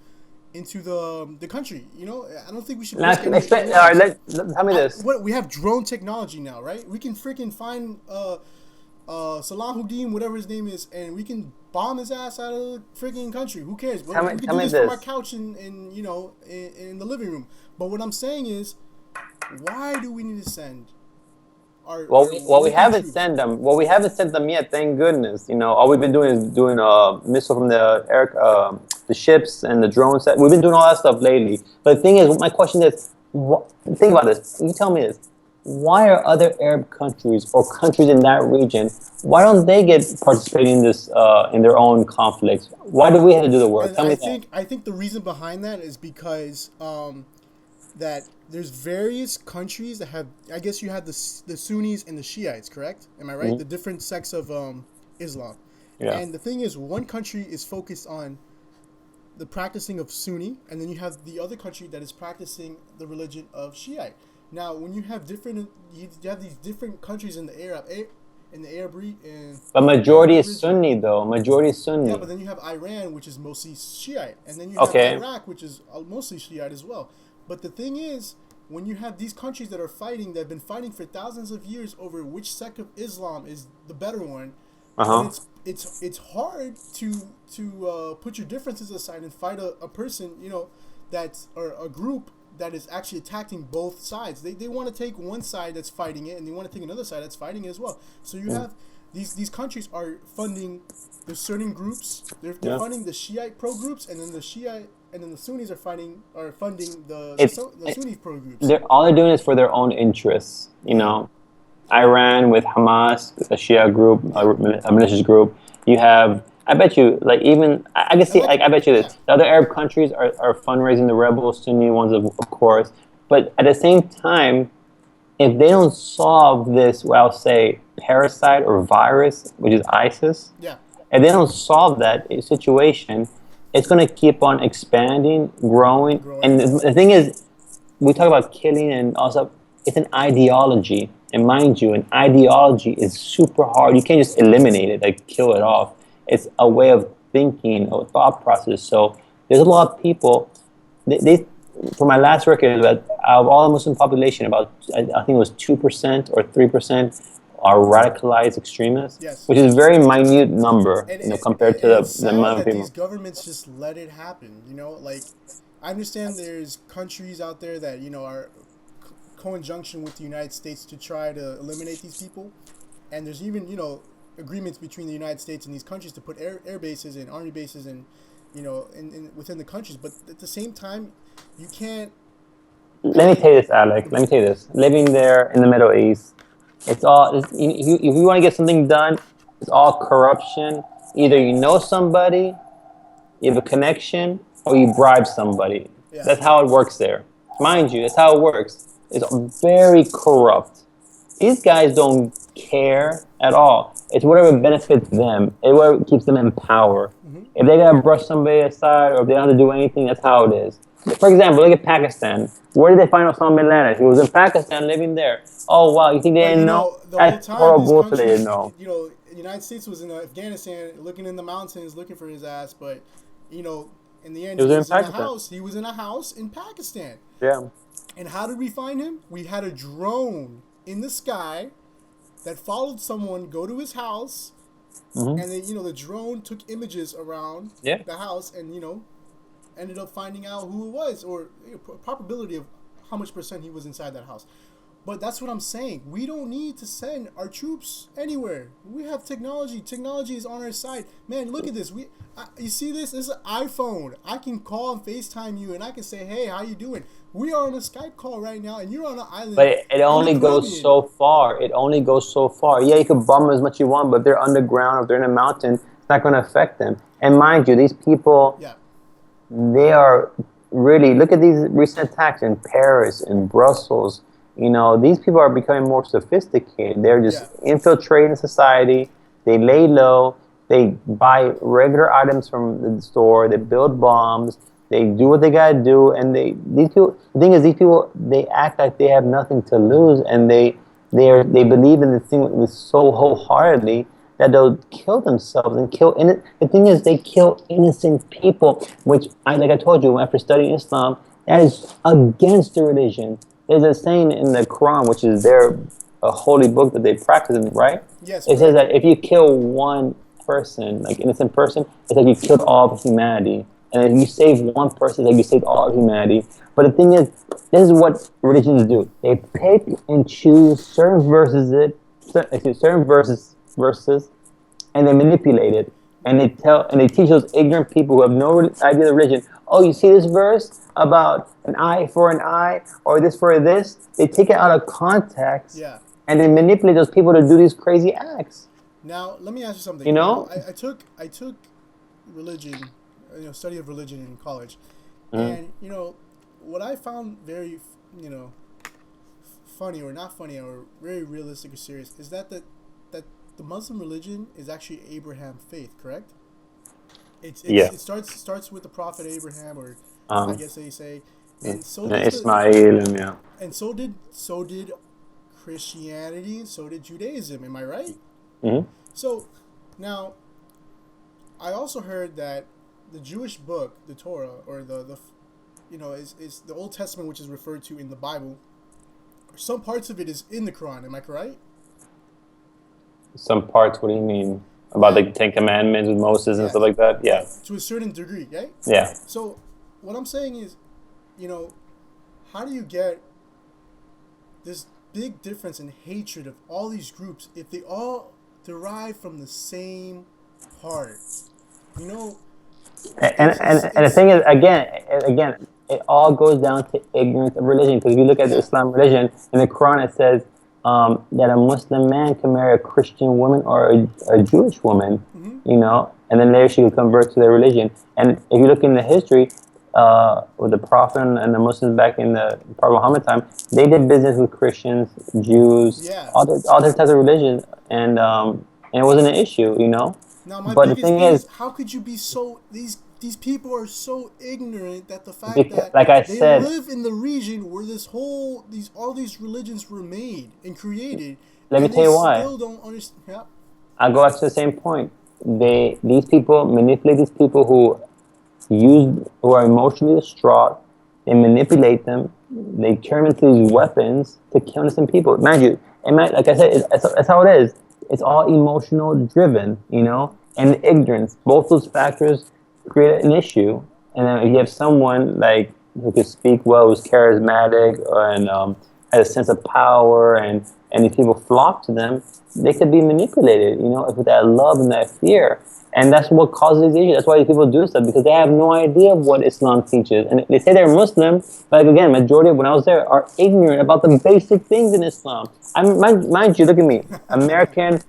the country. I don't think we should risk any All right, lives. tell me this. What we have drone technology now, right? We can freaking find Salah Houdin, whatever his name is, and we can bomb his ass out of the freaking country. Who cares? We can Tell do me this from our this. couch in the living room. But what I'm saying is, why do we need to send our We working haven't troops? sent them. Well, we haven't sent them yet. Thank goodness. All we've been doing is doing missile from the ships and the drones. We've been doing all that stuff lately. But the thing is, my question is, think about this. You tell me this. Why are other Arab countries or countries in that region? Why don't they get participating in this in their own conflicts? Why do we have to do the work? And Tell me that. I think the reason behind that is because that there's various countries that have. I guess you have the Sunnis and the Shiites, correct? Am I right? Mm-hmm. The different sects of Islam. Yeah. And the thing is, one country is focused on the practicing of Sunni, and then you have the other country that is practicing the religion of Shiite. Now, when you have you have these different countries in the But majority is region. Sunni though. Majority is Sunni. Yeah, but then you have Iran, which is mostly Shiite, and then you have Okay. Iraq, which is mostly Shiite as well. But the thing is, when you have these countries that are fighting, that have been fighting for thousands of years over which sect of Islam is the better one, then it's hard to put your differences aside and fight a person, that's or a group that is actually attacking both sides. They want to take one side that's fighting it, and they want to take another side that's fighting it as well. So you have these countries are funding. There's certain groups. They're funding the Shiite pro groups, and then the Sunnis are funding the Sunni pro groups. All they're doing is for their own interests. Iran with Hamas, a Shia group, a malicious group. You have, I bet you, like even I can see, like I bet you this. The other Arab countries are fundraising the rebels, Sunni ones, of course. But at the same time, if they don't solve this, what I'll say, parasite or virus, which is ISIS, Yeah. if they don't solve that situation, it's going to keep on expanding, growing. And the thing is, we talk about killing and also, it's an ideology. And mind you, an ideology is super hard. You can't just eliminate it, like kill it off. It's a way of thinking, a thought process. So there's a lot of people, they for my last record, that out of all the Muslim population, about I think it was 2% or 3% are radicalized extremists, Yes. which is a very minute number, compared to it's the sad amount of that people. these governments just let it happen. Like I understand there's countries out there that are co-injunction with the United States to try to eliminate these people, and there's even agreements between the United States and these countries to put air bases and army bases and within the countries. But at the same time, you can't. Let me tell you this, Alec. Let me tell you this. Living there in the Middle East, if you want to get something done, it's all corruption. Either you know somebody, you have a connection, or you bribe somebody. Yeah. That's how it works there. Mind you, that's how it works. It's very corrupt. These guys don't care at all. It's whatever benefits them. It's whatever keeps them in power. Mm-hmm. If they gotta brush somebody aside, or if they don't have to do anything, that's how it is. For example, look at Pakistan. Where did they find Osama bin Laden? He was in Pakistan, living there. Oh wow, you think they didn't know? The whole That's time, horrible. these So they didn't know. the United States was in Afghanistan, looking in the mountains, looking for his ass, but in the end, He was in a Pakistan. house. He was in a house in Pakistan. Yeah. And how did we find him? We had a drone in the sky that followed someone go to his house, and then the drone took images around the house, and ended up finding out who it was, or probability of how much percent he was inside that house. But that's what I'm saying. We don't need to send our troops anywhere. We have technology. Technology is on our side. Man, look at this. You see this? This is an iPhone. I can call and FaceTime you, and I can say, hey, how you doing? We are on a Skype call right now, and you're on an island. But it only goes so far. It only goes so far. Yeah, you can bomb them as much as you want, but if they're underground, if they're in a mountain, It's not going to affect them. And mind you, these people, Yeah. they are really, look at these recent attacks in Paris, in Brussels. You know, these people are becoming more sophisticated. They're just Yeah. infiltrating society. They lay low. They buy regular items from the store. They build bombs. They do what they gotta do. And these people. The thing is, these people, they act like they have nothing to lose, and they believe in the thing with so wholeheartedly that they'll kill themselves and kill. The thing is, they kill innocent people, which like I told you, after studying Islam, that is against the religion. There's a saying in the Quran, which is their a holy book that they practice in, right? Yes, It says correct. that if you kill one person, like innocent person, it's like you killed all of humanity. And if you save one person, it's like you saved all of humanity. But the thing is, this is what religions do. They pick and choose certain verses, and they manipulate it, and they teach those ignorant people who have no idea of religion. Oh, you see this verse about an eye for an eye, or this for this? They take it out of context, Yeah. and they manipulate those people to do these crazy acts. Now, let me ask you something. You know? I took religion, study of religion in college, Mm-hmm. and what I found very, funny or not funny or very realistic or serious is that the Muslim religion is actually Abraham faith, correct? Yeah. It starts with the prophet Abraham, or I Um, guess they say, and so and does the Ismail, and yeah. and so did Christianity, and so did Judaism. Am I right? Mm-hmm. So now, I also heard that the Jewish book, the Torah, or is the Old Testament, which is referred to in the Bible. Some parts of it is in the Quran. Am I correct? Some parts. What do you mean about the That Ten Commandments with Moses and stuff yes, like that? Yeah. to a certain degree, right? Yeah. So what I'm saying is, you know, how do you get this big difference in hatred of all these groups if they all derive from the same part? You know, And the thing is, again, it all goes down to ignorance of religion. Because if you look at the yeah. Islam religion, in the Quran it says that a Muslim man can marry a Christian woman or a Jewish woman, Mm-hmm. and then later she would convert to their religion. And if you look in the history, with the Prophet and the Muslims back in the Prophet Muhammad time, they did business with Christians, Jews, Yeah. all different types of religions, and it wasn't an issue. Now my But the biggest thing thing is, is, how could you be so these people are so ignorant that the fact because, that like I they said, live in the region where all these religions were made and created, let me and tell they you why. still don't understand. Yeah. I go back to the same point. These people manipulate these people who are emotionally distraught. They manipulate them. They turn them into these weapons to kill innocent people. Mind you, like I said, that's how it is. It's all emotional driven, and ignorance. Both those factors create an issue. And then if you have someone like who can speak well, who's charismatic, and has a sense of power, and these people flock to them, they could be manipulated, with that love and that fear. And that's what causes these issues. That's why people do stuff, because they have no idea of what Islam teaches. And they say they're Muslim, but again, majority of when I was there are ignorant about the basic things in Islam. Mind you, look at me, American,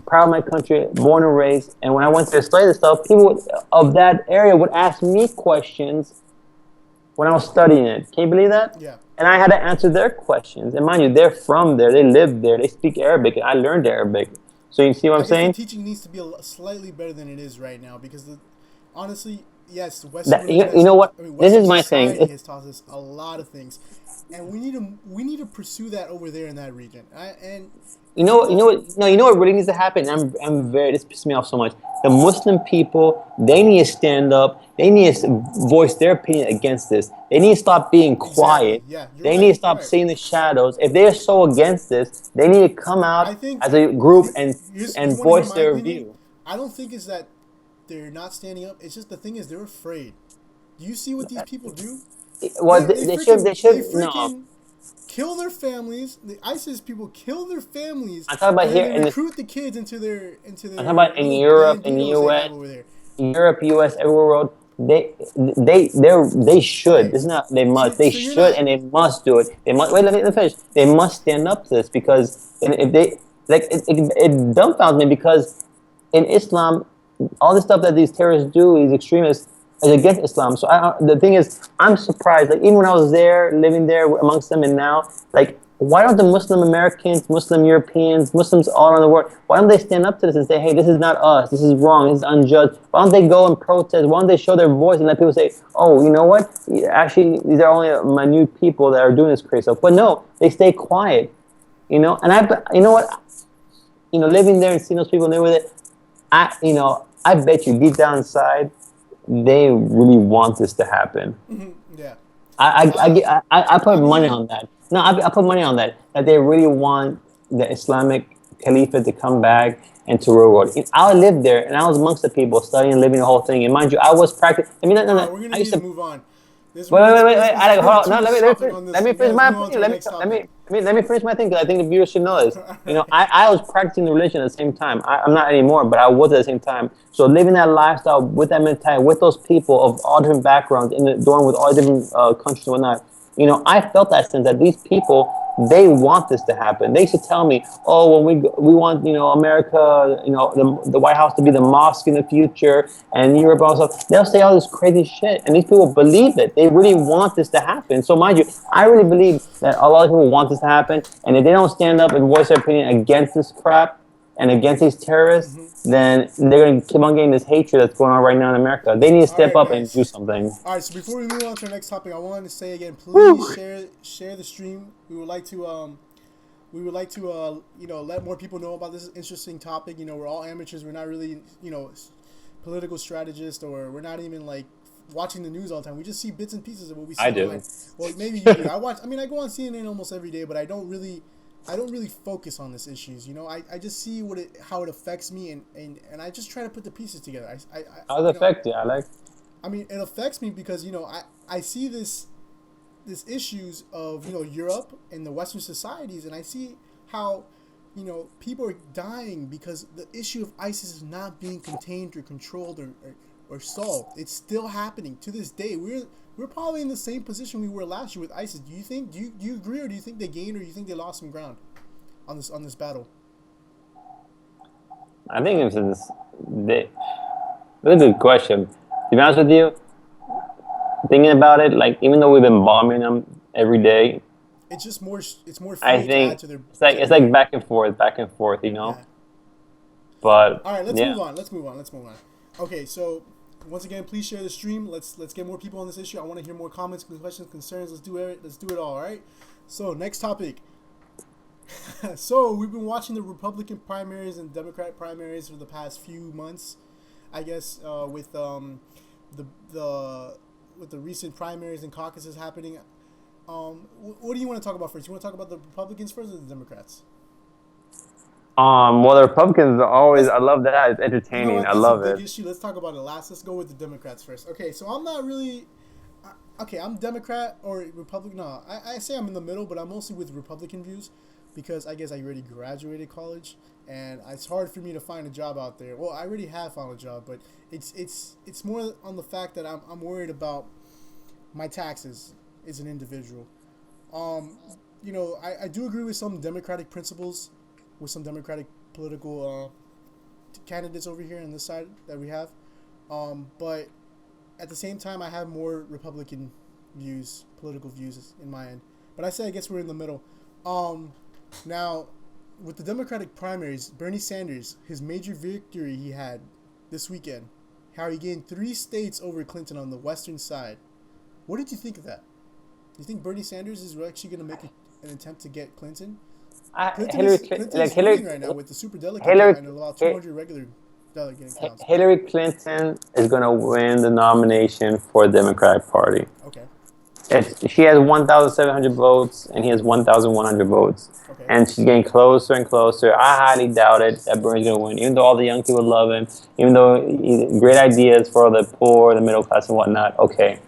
proud of my country, born and raised. And when I went to study this stuff, people of that area would ask me questions when I was studying it. Can you believe that? Yeah. And I had to answer their questions. And mind you, they're from there. They live there. They speak Arabic. I learned Arabic. So you see what I'm I guess the saying? teaching needs to be slightly better than it is right now because honestly, yes, the Western That, religion you know what? This Western is my thing. society has taught us a lot of things, and we need to pursue that over there in that region. And You know, you know what? No, you know what really needs to happen. I'm very. This pisses me off so much. The Muslim people, they need to stand up. They need to voice their opinion against this. They need to stop being exactly, quiet. yeah, you're They right. need to You're stop right. seeing the shadows. If they're so against this, they need to come I out think as a group you and want to hear voice my their opinion. view. I don't think it's that they're not standing up. It's just the thing is they're afraid. Do you see what these people do? Well, they should. They They should. No, freaking kill their families. The ISIS people kill their families, I'm talking about and then here they in the. recruit the kids into I'm talking their about in little Europe, in banditos they US. have over there. Europe, U.S., everywhere world, they should. Okay, This is not they must. They so you're should not. and they must do it. They must wait. Let me finish. They must stand up to this because if they like it dumbfounds me because in Islam. all the stuff that these terrorists do, these extremists, is against Islam. So the thing is, I'm surprised. Like even when I was there, living there amongst them, and now, like, why don't the Muslim Americans, Muslim Europeans, Muslims all around the world, why don't they stand up to this and say, hey, this is not us, this is wrong, this is unjust? Why don't they go and protest? Why don't they show their voice and let people say, oh, you know what? Actually, these are only minute people that are doing this crazy stuff. But no, they stay quiet. And you know what? Living there and seeing those people and with it, I bet you deep down inside, they really want this to happen. Yeah. I put I money mean, on that. No, I put money on that. That they really want the Islamic Caliphate to come back and to rule world. I lived there and I was amongst the people studying, living the whole thing. And mind you, I was practicing. I mean, no, no, all right, no. we're gonna I need used to to move on. This wait, we're wait, wait, it's, wait, it's, wait. it's Alex, already hold on. too No, much topic on let this. me We finish gotta my move on to opinion. our next topic. Let me finish my thing because I think the viewers should know this. All right. I was practicing the religion at the same time. I'm not anymore, but I was at the same time. So living that lifestyle with that mentality, with those people of all different backgrounds, in the dorm with all different countries and whatnot, I felt that sense that these people, they want this to happen. They used to tell me, oh, when we want, America, the White House to be the mosque in the future, and Europe also. They'll say all this crazy shit, and these people believe it. They really want this to happen. So mind you, I really believe that a lot of people want this to happen, and if they don't stand up and voice their opinion against this crap and against these terrorists, then they're going to keep on getting this hatred that's going on right now in America. They need to All step right, up and do guys. something. All right. So before we move on to our next topic, I wanted to say again, please Woo! share the stream. We would like to let more people know about this interesting topic. We're all amateurs. We're not really political strategists, or we're not even like watching the news all the time. We just see bits and pieces of what we see I online. do. Well, maybe you do. I go on CNN almost every day, but I don't really focus on these issues. I just see how it affects me, and I just try to put the pieces together. How does it affect you, Alex? I mean, it affects me because I see this issues of Europe and the Western societies, and I see how people are dying because the issue of ISIS is not being contained or controlled or solved. It's still happening to this day. We're probably in the same position we were last year with ISIS. Do you agree, or do you think they gained, or do you think they lost some ground on this battle? I think that's a good question. To be honest with you, thinking about it, like even though we've been bombing them every day, It's more I fuel to add think to their it's like back and forth. yeah. But All right, let's yeah, move on. Let's move on. Okay, so once again, please share the stream. Let's get more people on this issue. I want to hear more comments, questions, concerns. Let's do it. Let's do it all. All right. So next topic. So we've been watching the Republican primaries and Democrat primaries for the past few months. I guess the with the recent primaries and caucuses happening. What do you want to talk about first? You want to talk about the Republicans first or the Democrats? well, the Republicans are always. Let's I love that. It's You know entertaining. what? I That's a love big it. issue. Let's talk about it last. Let's go with the Democrats first. Okay, so I'm not really. Okay, I'm Democrat or Republican. No, I say I'm in the middle, but I'm mostly with Republican views because I guess I already graduated college and it's hard for me to find a job out there. Well, I already have found a job, but it's more on the fact that I'm worried about my taxes as an individual. Um, I do agree with some Democratic principles, with some Democratic political candidates over here on this side that we have. But at the same time, I have more Republican views, political views in my end. But I guess we're in the middle. Um, Now, with the Democratic primaries, Bernie Sanders, his major victory he had this weekend, how he gained 3 states over Clinton on the western side. What did you think of that? Do you think Bernie Sanders is actually going to make an attempt to get Clinton? Clinton is leading right now with the super delegate count Hillary, and about 200 regular delegate counts. Hillary Clinton is going to win the nomination for the Democratic Party. Okay. She has 1,700 votes, and he has 1,100 votes. Okay. And she's getting closer and closer. I highly doubt it that Bernie's going to win, even though all the young people love him, even though he's great ideas for the poor, the middle class, and whatnot. Okay.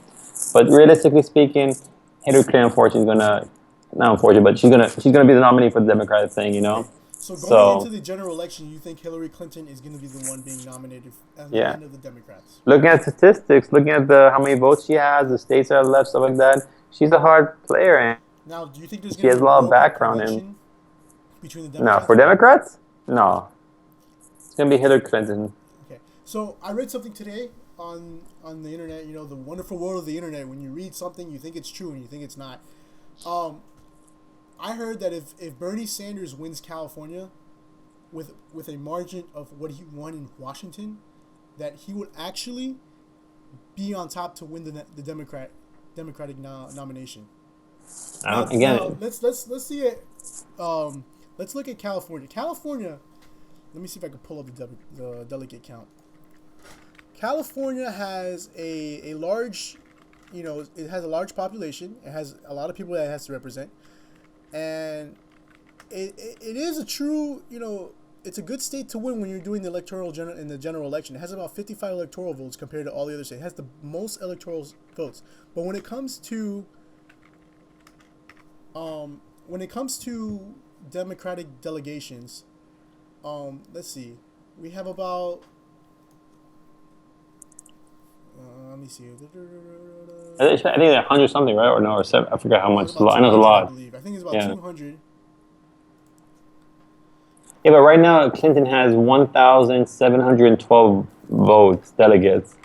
But realistically speaking, Hillary Clinton, unfortunately, is going to, not unfortunately, but she's gonna be the nominee for the Democratic thing. Okay. So going into So, the general election, you think Hillary Clinton is going to be the one being nominated at the yeah. end of the Democrats? Looking at statistics, looking at how many votes she has, the states that are left, stuff like that, she's a hard player, and Now, do you think there's she going to has be a a lot of broken background in. connection between the No, Democrats? for Democrats, no, it's gonna be Hillary Clinton. Okay. So I read something today on the internet. You know, the wonderful world of the internet. When you read something, you think it's true and you think it's not. Um, I heard that if Bernie Sanders wins California with a margin of what he won in Washington, that he would actually be on top to win the Democratic nomination. Now Again, let's see it. Let's look at California. California. Let me see if I can pull up the delegate count. California has a large, it has a large population. It has a lot of people that it has to represent, and it is a true, it's a good state to win when you're doing the in the general election. It has about 55 electoral votes compared to all the other states. It has the most electoral votes. But when it comes to Democratic delegations, let's see, we have about. Let me see. I think they're 100 something, right? Or no, or seven, I forgot how No, much. it's I about know it's a 200, I lot. believe. I think it's about Yeah. 200. Yeah, but right now Clinton has 1,712 votes, delegates,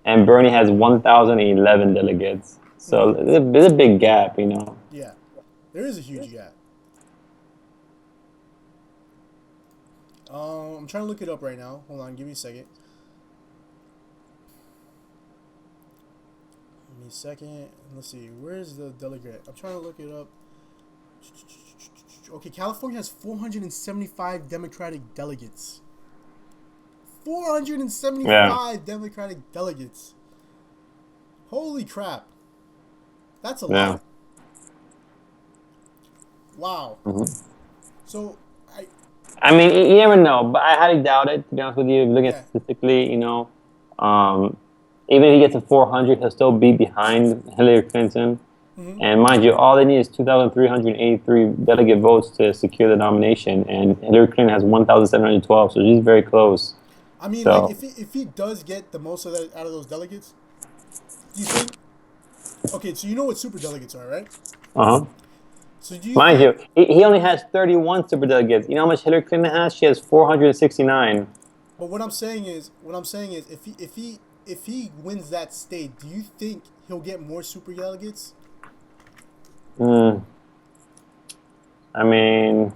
and Bernie has 1,011 delegates. So Mm-hmm. there's a big gap, you know. Yeah, there is a huge gap. I'm trying to look it up right now. Hold on, give me a second. Give me a second. Let's see. Where's the delegate? I'm trying to look it up. Okay, California has 475 Democratic delegates. Yeah. 475 Democratic delegates. Holy crap. That's a Yeah. lot. Wow. Hmm. So, I, I mean, you never know, but I highly doubt it. To be honest with you, if you look at yeah. statistically, um, even if he gets to 400, he'll still be behind Hillary Clinton. Mm-hmm. And mind you, all they need is 2,383 delegate votes to secure the nomination, and Hillary Clinton has 1,712, so she's very close. I mean, like, So, if he does get the most of that out of those delegates, do you think? Okay, so you know what super delegates are, right? uh huh. So do you Mind think? you, he only has 31 superdelegates. You know how much Hillary Clinton has? She has 469. But what I'm saying is, if he wins that state, do you think he'll get more super delegates? Mm, I mean,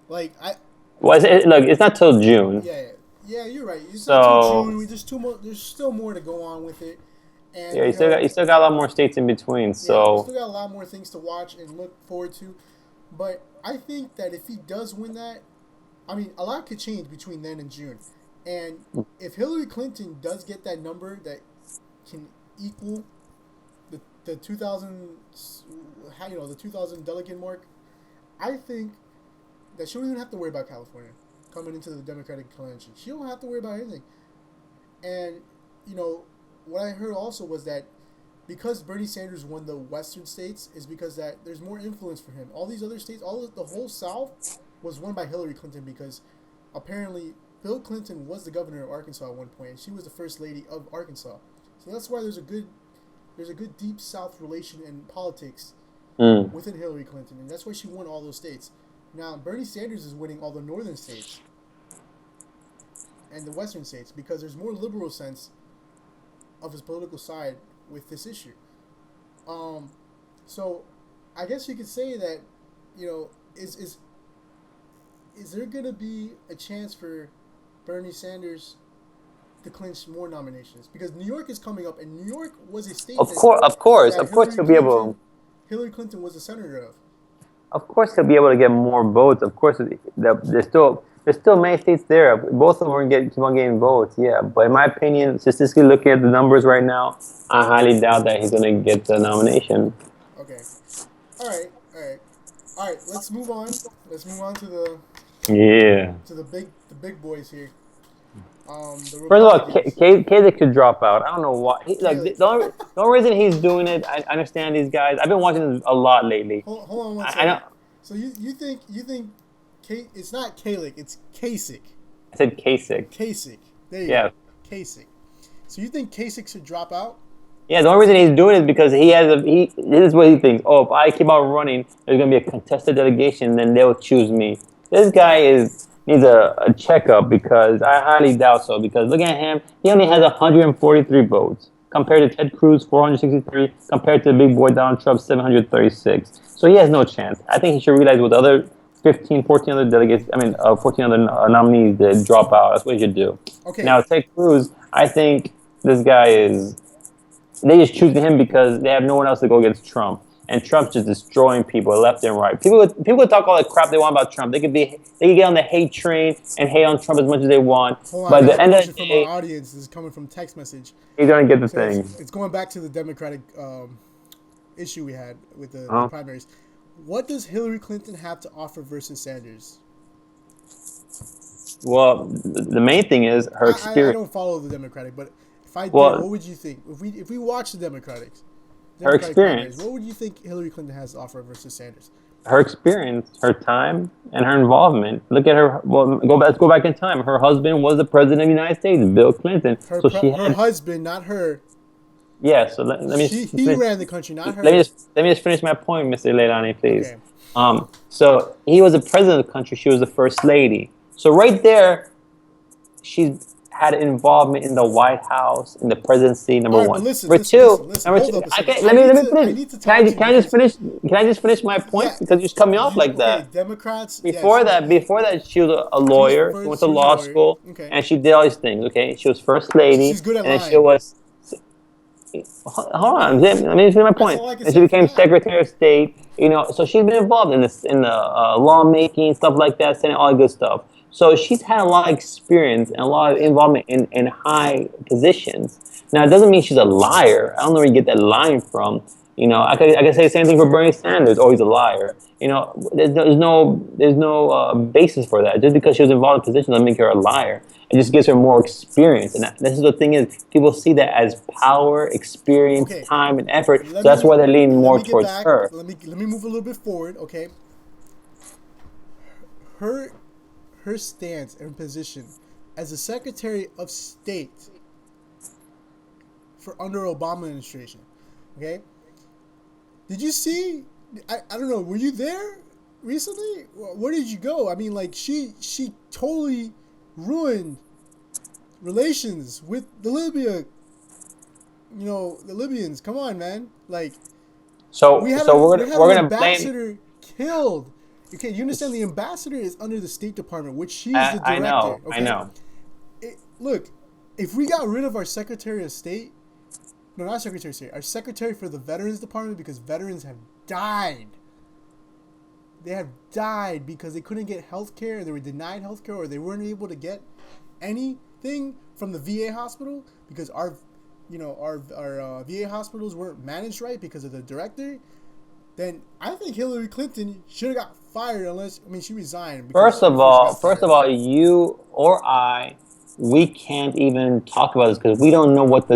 Like I, well, look, it's not till June. yeah, yeah, you're right. It's not till So, June. We There's two more. There's still more to go on with it, yeah, and you still got a lot more states in between. yeah, we So, still got a lot more things to watch and look forward to. But I think that if he does win that, I mean, a lot could change between then and June. And if Hillary Clinton does get that number that can equal the 2000, the 2000 delegate mark, I think that she don't even have to worry about California coming into the Democratic convention. She don't have to worry about anything. And you know what I heard also was that because Bernie Sanders won the Western states is because that there's more influence for him. All these other states, the whole South was won by Hillary Clinton because apparently Bill Clinton was the governor of Arkansas at one point, and she was the first lady of Arkansas. So that's why there's a good deep South relation in politics mm, within Hillary Clinton, and that's why she won all those states. Now Bernie Sanders is winning all the northern states and the western states because there's more liberal sense of his political side with this issue. Um, so I guess you could say that, is there gonna be a chance for Bernie Sanders to clinch more nominations? Because New York is coming up, and New York was a state of course, of course, that of course, he'll be able. Hillary Clinton was a senator of. Of course, he'll be able to get more votes. Of course, there's still many states there. Both of them keep on getting votes. Yeah, but in my opinion, statistically looking at the numbers right now, I highly doubt that he's gonna get the nomination. Okay. All right. All right. All right. Let's move on. Let's move on Yeah. to the big boys here. The First of all, Republicans. Kasich could drop out. I don't know why. Like Kaylee, the only reason he's doing it, I understand these guys. I've been watching this a lot lately. hold on one I second. know. So you think it's not Kalik, it's Kasich. I said Kasich. Kasich. There you Yeah. go. Kasich. So you think Kasich should drop out? Yeah, the only reason he's doing it is because this is what he thinks. Oh, if I keep on running, there's gonna be a contested delegation, then they'll choose me. This guy is needs a checkup because I highly doubt so. Because look at him, he only has 143 votes compared to Ted Cruz 463, compared to the big boy Donald Trump 736. So he has no chance. I think he should realize what the other 15, 14 other delegates, 14 other nominees did drop out. That's what he should do. Okay. Now, Ted Cruz, I think this guy is, they just choosing him because they have no one else to go against Trump. And Trump's just destroying people left and right. People could talk all the crap they want about Trump. They could get on the hate train and hate on Trump as much as they want. Hold on, But I at got the a end of question the from our day, audience. This is coming from text message. he's gonna get the So thing. it's going back to the Democratic issue we had with the Uh-huh. primaries. What does Hillary Clinton have to offer versus Sanders? Well, the main thing is her I experience. don't follow the Democratic, but if I did, Well, what would you think? If we watch the Democratic her primaries, experience, what would you think Hillary Clinton has to offer versus Sanders? her experience, her time, and her involvement. Look at her. Well, let's go back in time. Her husband was the president of the United States, Bill Clinton. So she Her had. husband, not her. Yeah. So let me. He ran the country, not her. Let me just finish my point, Mr. Leilani, please. Okay. So he was the president of the country. She was the first lady. So right there, she's had involvement in the White House, in the presidency. Number All right, one. but listen, Number listen, two. listen. Number Hold two. up a second. Okay, let me I finish. need to Can I, talk to can I you just finish? Can I just finish my point? Yeah. Because you just cut me off like that. Okay, Democrats. Before that, she was a lawyer. She went to law school, Okay. and she did all these things. Okay, she was first lady, She's good at and then lying. she was. Hold on, let me finish my point. all I can And say she for became that. Secretary of State. So she's been involved in the lawmaking, stuff like that, Senate, all that good stuff. So she's had a lot of experience and a lot of involvement in high positions. Now it doesn't mean she's a liar. I don't know where you get that line from. I could say the same thing for Bernie Sanders. Oh, he's a liar. There's no basis for that. Just because she was involved in positions doesn't make her a liar. It just gives her more experience. And this is the thing is, people see that as power, experience, Okay. time, and effort. So that's why they're leaning more towards her. Let me move a little bit forward. Okay. Her stance and position as a Secretary of State for under Obama administration. Okay. Did you see? I don't know. Were you there recently? Where did you go? I mean, like she totally ruined relations with the Libya. The Libyans. Come on, man. Like So we have we're an gonna blame. ambassador killed. Okay, you understand the ambassador is under the State Department, which she's the director. I know. Okay? I know. Look, if we got rid of our Secretary of State, no, not Secretary of State, our Secretary for the Veterans Department, because veterans have died. They have died because they couldn't get health care, they were denied health care, or they weren't able to get anything from the VA hospital because our VA hospitals weren't managed right because of the director. Then I think Hillary Clinton should have got fired she resigned. First of all, you or I, we can't even talk about this because we don't know what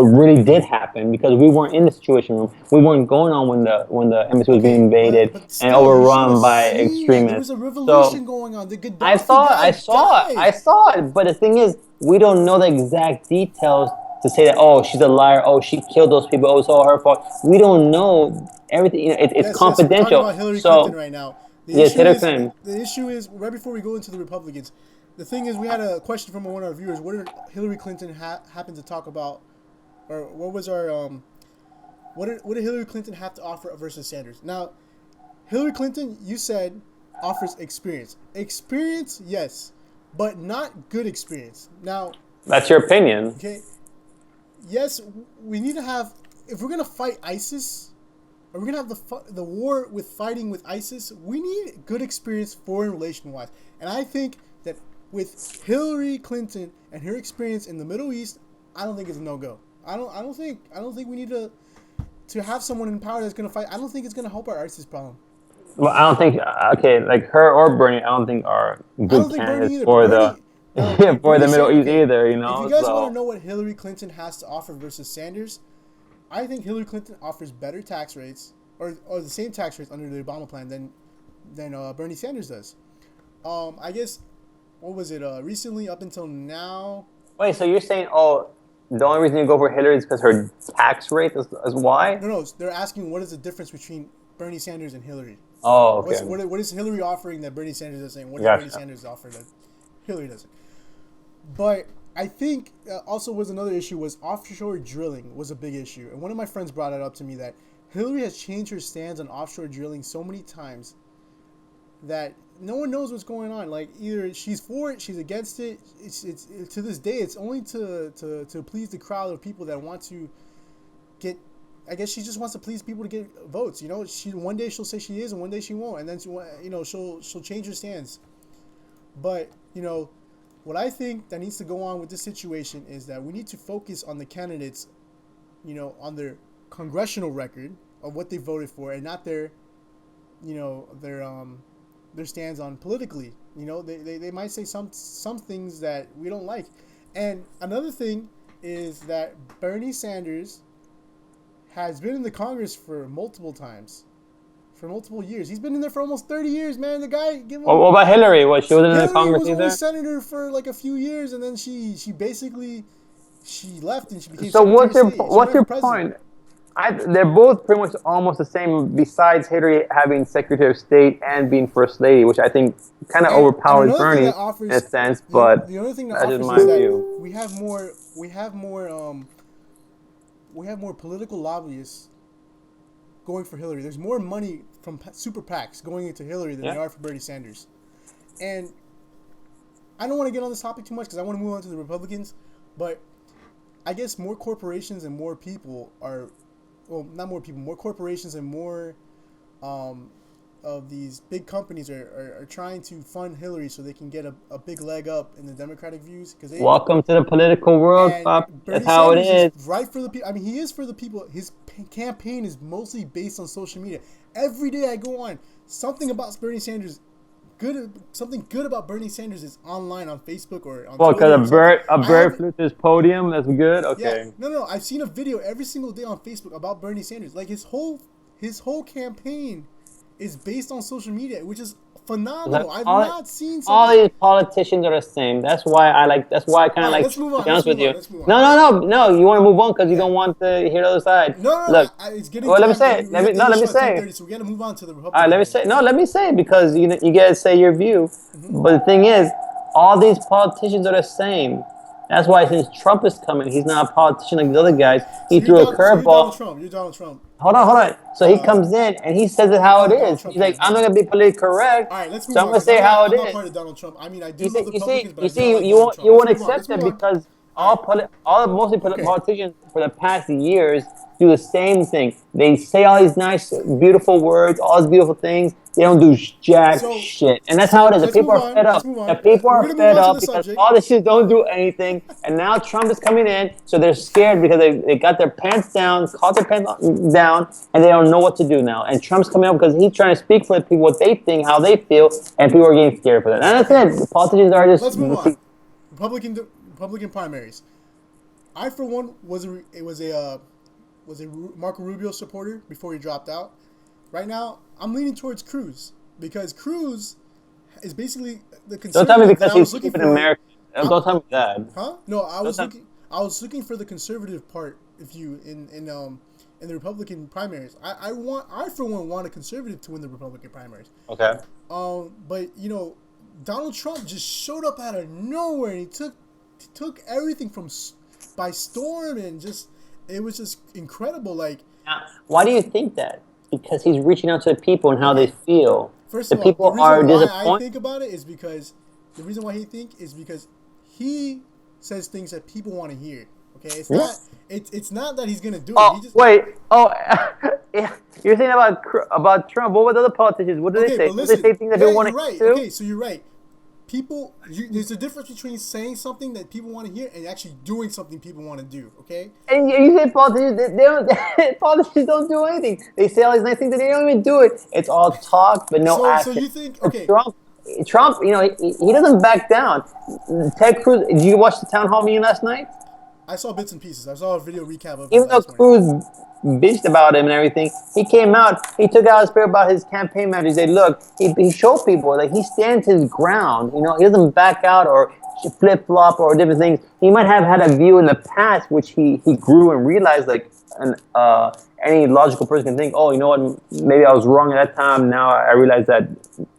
really did happen because we weren't in the Situation Room. We weren't going on when the embassy was being invaded and overrun by extremists. There was a revolution going on. The Gaddafi I saw it. But the thing is, we don't know the exact details to say that, oh, she's a liar, oh, she killed those people, oh, it's all her fault. We don't know everything. It's confidential. We're talking about Hillary Clinton right now. The issue is, right before we go into the Republicans, the thing is, we had a question from one of our viewers. What did Hillary Clinton happen to talk about, or what was our what did Hillary Clinton have to offer versus Sanders? Now, Hillary Clinton, you said, offers experience. Experience, yes, but not good experience. Now, that's your opinion. Okay. Yes, we need to have. If we're gonna fight ISIS, or we're gonna have the war with fighting with ISIS, we need good experience foreign relation wise. And I think that with Hillary Clinton and her experience in the Middle East, I don't think it's a no go. I don't think we need to have someone in power that's gonna fight. I don't think it's gonna help our ISIS problem. Well, I don't think like her or Bernie, I don't think are good candidates for the Middle East either. If you guys want to know what Hillary Clinton has to offer versus Sanders, I think Hillary Clinton offers better tax rates or the same tax rates under the Obama plan than Bernie Sanders does. I guess what was it recently up until now? Wait, so you're saying the only reason you go for Hillary is because her tax rate is why? No, they're asking what is the difference between Bernie Sanders and Hillary. Oh, What's okay. what is Hillary offering that Bernie Sanders doesn't? What does Bernie Gotcha. Sanders offer that Hillary doesn't? But I think also was another issue was offshore drilling was a big issue, and one of my friends brought it up to me that Hillary has changed her stance on offshore drilling so many times that no one knows what's going on. Like either she's for it, she's against it. It's to this day, it's only to please the crowd of people that want to get. I guess she just wants to please people to get votes. You know, she one day she'll say she is, and one day she won't, and then she'll change her stance. But what I think that needs to go on with this situation is that we need to focus on the candidates, on their congressional record of what they voted for, and not their, you know, their stands on politically. They might say some things that we don't like. And another thing is that Bernie Sanders has been in the Congress for multiple times, for multiple years. He's been in there for almost 30 years, man. The guy, give him. What about Hillary? What, she wasn't in the Hillary Congress was only either? senator for like a few years, and then she basically she left and she became So Secretary of State. She what's ran your for president. point? They're both pretty much almost the same. Besides Hillary having Secretary of State and being First Lady, which I think kind of And overpowers another thing Bernie that in a offers sense, but the other thing that that's just offers my is that view. we have more political lobbyists going for Hillary. There's more money from super PACs going into Hillary than Yeah. there are for Bernie Sanders. And I don't want to get on this topic too much because I want to move on to the Republicans, but I guess more corporations and more people are, well, not more people, more corporations and more of these big companies are trying to fund Hillary so they can get a big leg up in the Democratic views because they Welcome to the political world, and Pop. That's Bernie how it Sanders is is. right for the people. I mean, he is for the people. His campaign is mostly based on social media. Every day I go on, something about Bernie Sanders, something good about Bernie Sanders is online on Facebook or on Well, Twitter or because something. a I bird have flew to his podium. That's good. yeah, Okay. no. I've seen a video every single day on Facebook about Bernie Sanders. Like his whole campaign is based on social media, which is Like, phenomenal. I've all, not seen all something. these politicians are the same. That's why I like. That's why I kind All of right, like let's Trump. move To on. be Let's honest with move on. you. Let's move on. No, no, no, no. You want to move on because you Yeah. don't want to hear the other side. No, no, no. Look, It's getting well, let me time. say. We Let have me to no. end the Let me show at say. 10:30, so we got to move on to the All right, Republican let me say. No, candidates. let me say because you gotta say your view. Mm-hmm. But the thing is, all these politicians are the same. That's why since Trump is coming, he's not a politician like the other guys. He So you're threw a Donald. So you're Donald curveball. Trump. You're Donald Trump. Hold on. So he Uh, comes in and he says it you're how it part of Donald is. Trump He's like, camp I'm not now. gonna be politically correct, All right, let's so move I'm on gonna because say how it I'm not is. part of Donald Trump. I mean, I do You love see, the you see, Republicans, but you I do not see, like Donald Trump. you Let's won't move on. Let's accept move that on. because All right. mostly Okay. politicians for the past years do the same thing. They say all these nice, beautiful words, all these beautiful things. They don't do jack So shit, and that's how it so is. The let's people move are on. fed Let's up. move The on. people We're are gonna move fed on to the up because subject. all the shit don't do anything, and now Trump is coming in, so they're scared because they got their pants down, caught their pants down, and they don't know what to do now. And Trump's coming up because he's trying to speak for the people, what they think, how they feel, and people are getting scared for that. And that's Okay. it. The politicians are just Let's move on. Republican primaries. I for one was a Marco Rubio supporter before he dropped out. Right now, I'm leaning towards Cruz because Cruz is basically the Don't tell me conservative that because I he's was looking stupid for. American. I'm, Don't tell me that. huh? No, I Don't was tell me. looking. I was looking for the conservative part of you in the Republican primaries. I for one want a conservative to win the Republican primaries. Okay. But Donald Trump just showed up out of nowhere and he took everything by storm and just it was just incredible. Like, Now, why do you think that? Because he's reaching out to the people and how they okay, feel. first The of all, the people reason are why I disappointed. think about it is because the reason why is because he says things that people want to hear. Okay, Yeah. it's not that he's gonna do it. Oh He just wait. Oh, yeah. You're saying about Trump. What were the other politicians? What do they okay, say? but Do they say listen, things that yeah, people want you're to right. hear too? Okay, so you're right. There's a difference between saying something that people want to hear and actually doing something people want to do. Okay, And you say politicians, they don't. Politicians don't do anything. They say all these nice things, and they don't even do it. It's all talk, but no so action. you think But okay? Trump, he doesn't back down. Ted Cruz, did you watch the town hall meeting last night? I saw bits and pieces. I saw a video recap of it Even though last morning. Cruz bitched about him and everything, he came out, he took out his spirit about his campaign manager. He said, look, he showed people, like, he stands his ground. He doesn't back out or flip flop or different things. He might have had a view in the past which he grew and realized, like any logical person can think, oh, you know what, maybe I was wrong at that time. Now I realize that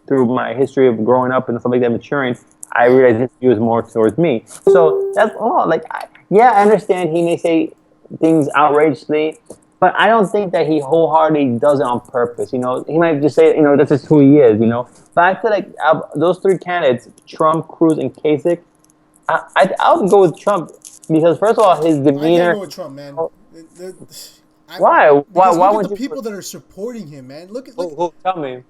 through my history of growing up and stuff like that, maturing, I realize his view is more towards me. So that's all. Like, yeah, I understand he may say things outrageously, but I don't think that he wholeheartedly does it on purpose. You know, he might just say, you know, that's just who he is. You know, but I feel like those three candidates, Trump, Cruz, and Kasich, I would go with Trump because first of all, his I can't demeanor. go with Trump, man. Why? Because Why look at the wouldn't you? people that are supporting him, man. Look at Tell me.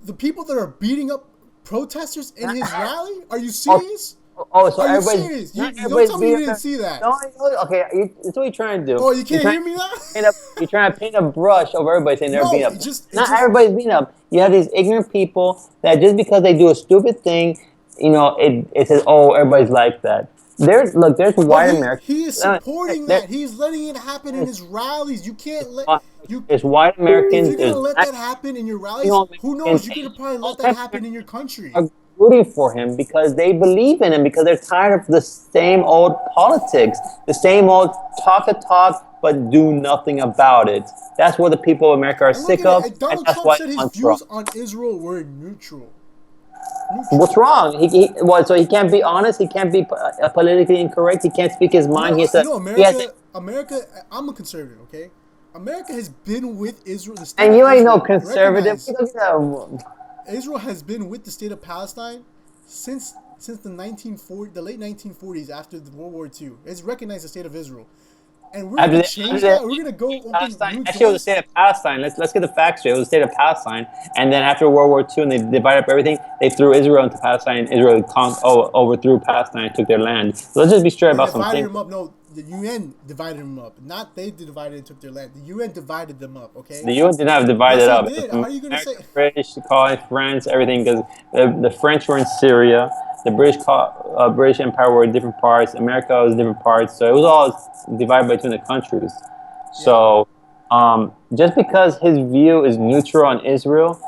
the people that are beating up protesters in his rally. Are you Oh, serious? so Are you everybody's serious? not You don't everybody's tell me you being didn't see that. no, okay. That's what you're trying to do. Oh, you can't hear me now? You're trying to paint a brush over everybody saying they're being No, up. it Not just. everybody's being up. You have these ignorant people that just because they do a stupid thing, you know, it says, oh, everybody's like that. There's But white Americans. he is supporting that. He's letting it happen in There's, his rallies. You can't let you. there's white If Americans. you're gonna There's let black that happen in your rallies, people, who and knows? You're gonna probably all let that types of happen in your country. are rooting for him because they believe in him because they're tired of the same old politics, the same old talk, but do nothing about it. That's what the people of America are And look sick at it. of, And and Donald that's Trump why said they his want Trump. views on Israel were neutral. What's wrong? What? So he can't be honest. He can't be politically incorrect. He can't speak his mind. He has to. America. I'm a conservative, okay? America has been with Israel, the state And of you ain't no Israel. conservative. Recognize Israel has been with the state of Palestine since the 1940, the late 1940s, after the World War II. It's recognized the state of Israel, and we're After gonna the, change that. We're gonna go open Palestine. new Actually, it was the doors. state of Palestine. Let's get the facts straight. It was the state of Palestine, and then after World War II, and they divided up everything. They threw Israel into Palestine. And Israel overthrew Palestine and took their land. So let's just be straight They about some divided things. them up. No, the UN divided them up. Not they divided and took their land. The UN divided them up. Okay. The UN did not divide Yes, it they up. It did. How was are you gonna say? America, British, colonies, France, everything. Because the French were in Syria, the British Empire were in different parts. America was different parts. So it was all divided between the countries. Yeah. So just because his view is neutral on Israel,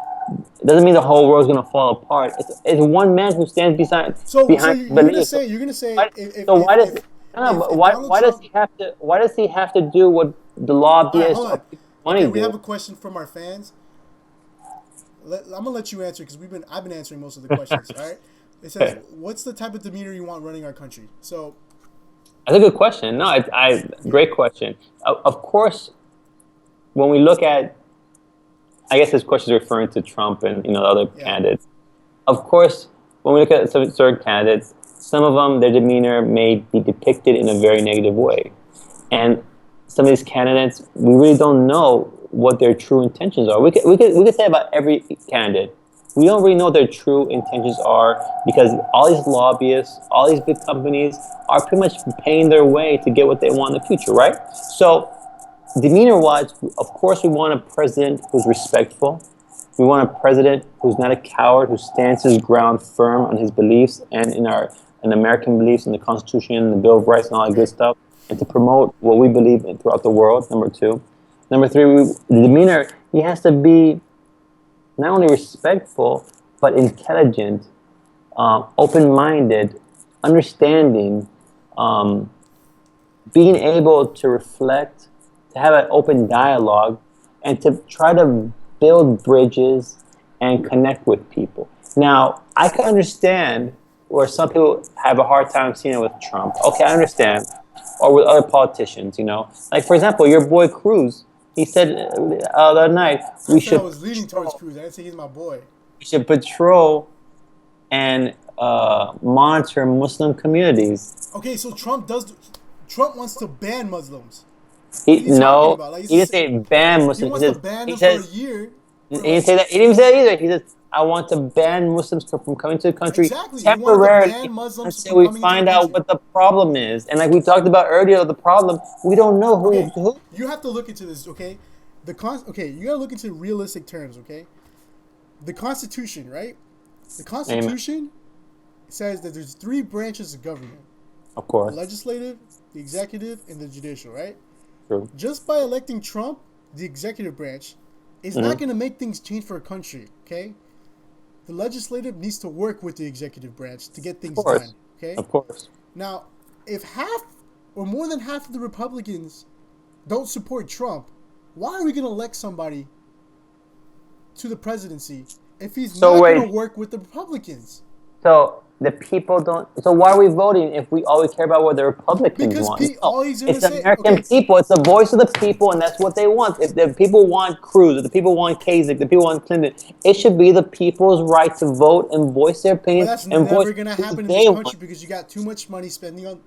it doesn't mean the whole world's gonna fall apart. It's one man who stands So behind his beliefs. you're gonna say Why, so why does no, but if Donald why does Trump. he have to why does he have to do what the All right, lobbyists hold or on. people with Okay, money we do? have a question from our fans. I'm gonna let you answer because I've been answering most of the questions. All right. It says, "What's the type of demeanor you want running our country?" So, That's a good question. No, okay, great question. Of course, when we look at, I guess this question is referring to Trump and the other yeah, candidates. Of course, when we look at some certain candidates, some of them, their demeanor may be depicted in a very negative way. And some of these candidates, we really don't know what their true intentions are. We could say about every candidate, we don't really know what their true intentions are because all these lobbyists, all these big companies are pretty much paying their way to get what they want in the future, right? So demeanor-wise, of course, we want a president who's respectful. We want a president who's not a coward, who stands his ground firm on his beliefs and in American beliefs in the Constitution and the Bill of Rights and all that good okay, stuff, and to promote what we believe in throughout the world. Number two. Number three, the demeanor, he has to be not only respectful, but intelligent, open-minded, understanding, um, being able to reflect, to have an open dialogue, and to try to build bridges and connect with people. Now, I can understand where some people have a hard time seeing it with Trump. Okay, I understand. Or with other politicians. Like, for example, your boy Cruz, he said the other night, I said I was leaning towards Cruz. I didn't say he's my boy. we should patrol and monitor Muslim communities. Okay, so Trump wants to ban Muslims. He What are you talking no, about? Like he didn't say ban he Muslims. wants to ban He them for a says year. he For didn't like say that. He didn't even say that either. He says I want to ban Muslims from coming to the country exactly, he wants to temporarily ban Muslims until from we coming into the find out country. what the problem is. And like we talked about earlier, the problem we don't know Okay, who. you have to look into this. Okay, okay, you gotta look into realistic terms. Okay, the Constitution, right? The Amen. Constitution says that there's three branches of government: Of the course, legislative, the executive, and the judicial. Right? true. Just by electing Trump, the executive branch, is not going to make things change for a country. Okay, the legislative needs to work with the executive branch to get Of things done. course, Okay? Of course. Now, if half or more than half of the Republicans don't support Trump, why are we going to elect somebody to the presidency if he's So not going to wait. work with the Republicans? So the people don't. So why are we voting if we always care about what the Republicans Because want? No, all he's going to it's the say, American okay, people. It's the voice of the people, and that's what they want. If the people want Cruz, if the people want Kasich, the people want Clinton, it should be the people's right to vote and voice their but opinion that's and voice never going to who happen in this they want. country because you got too much money spending on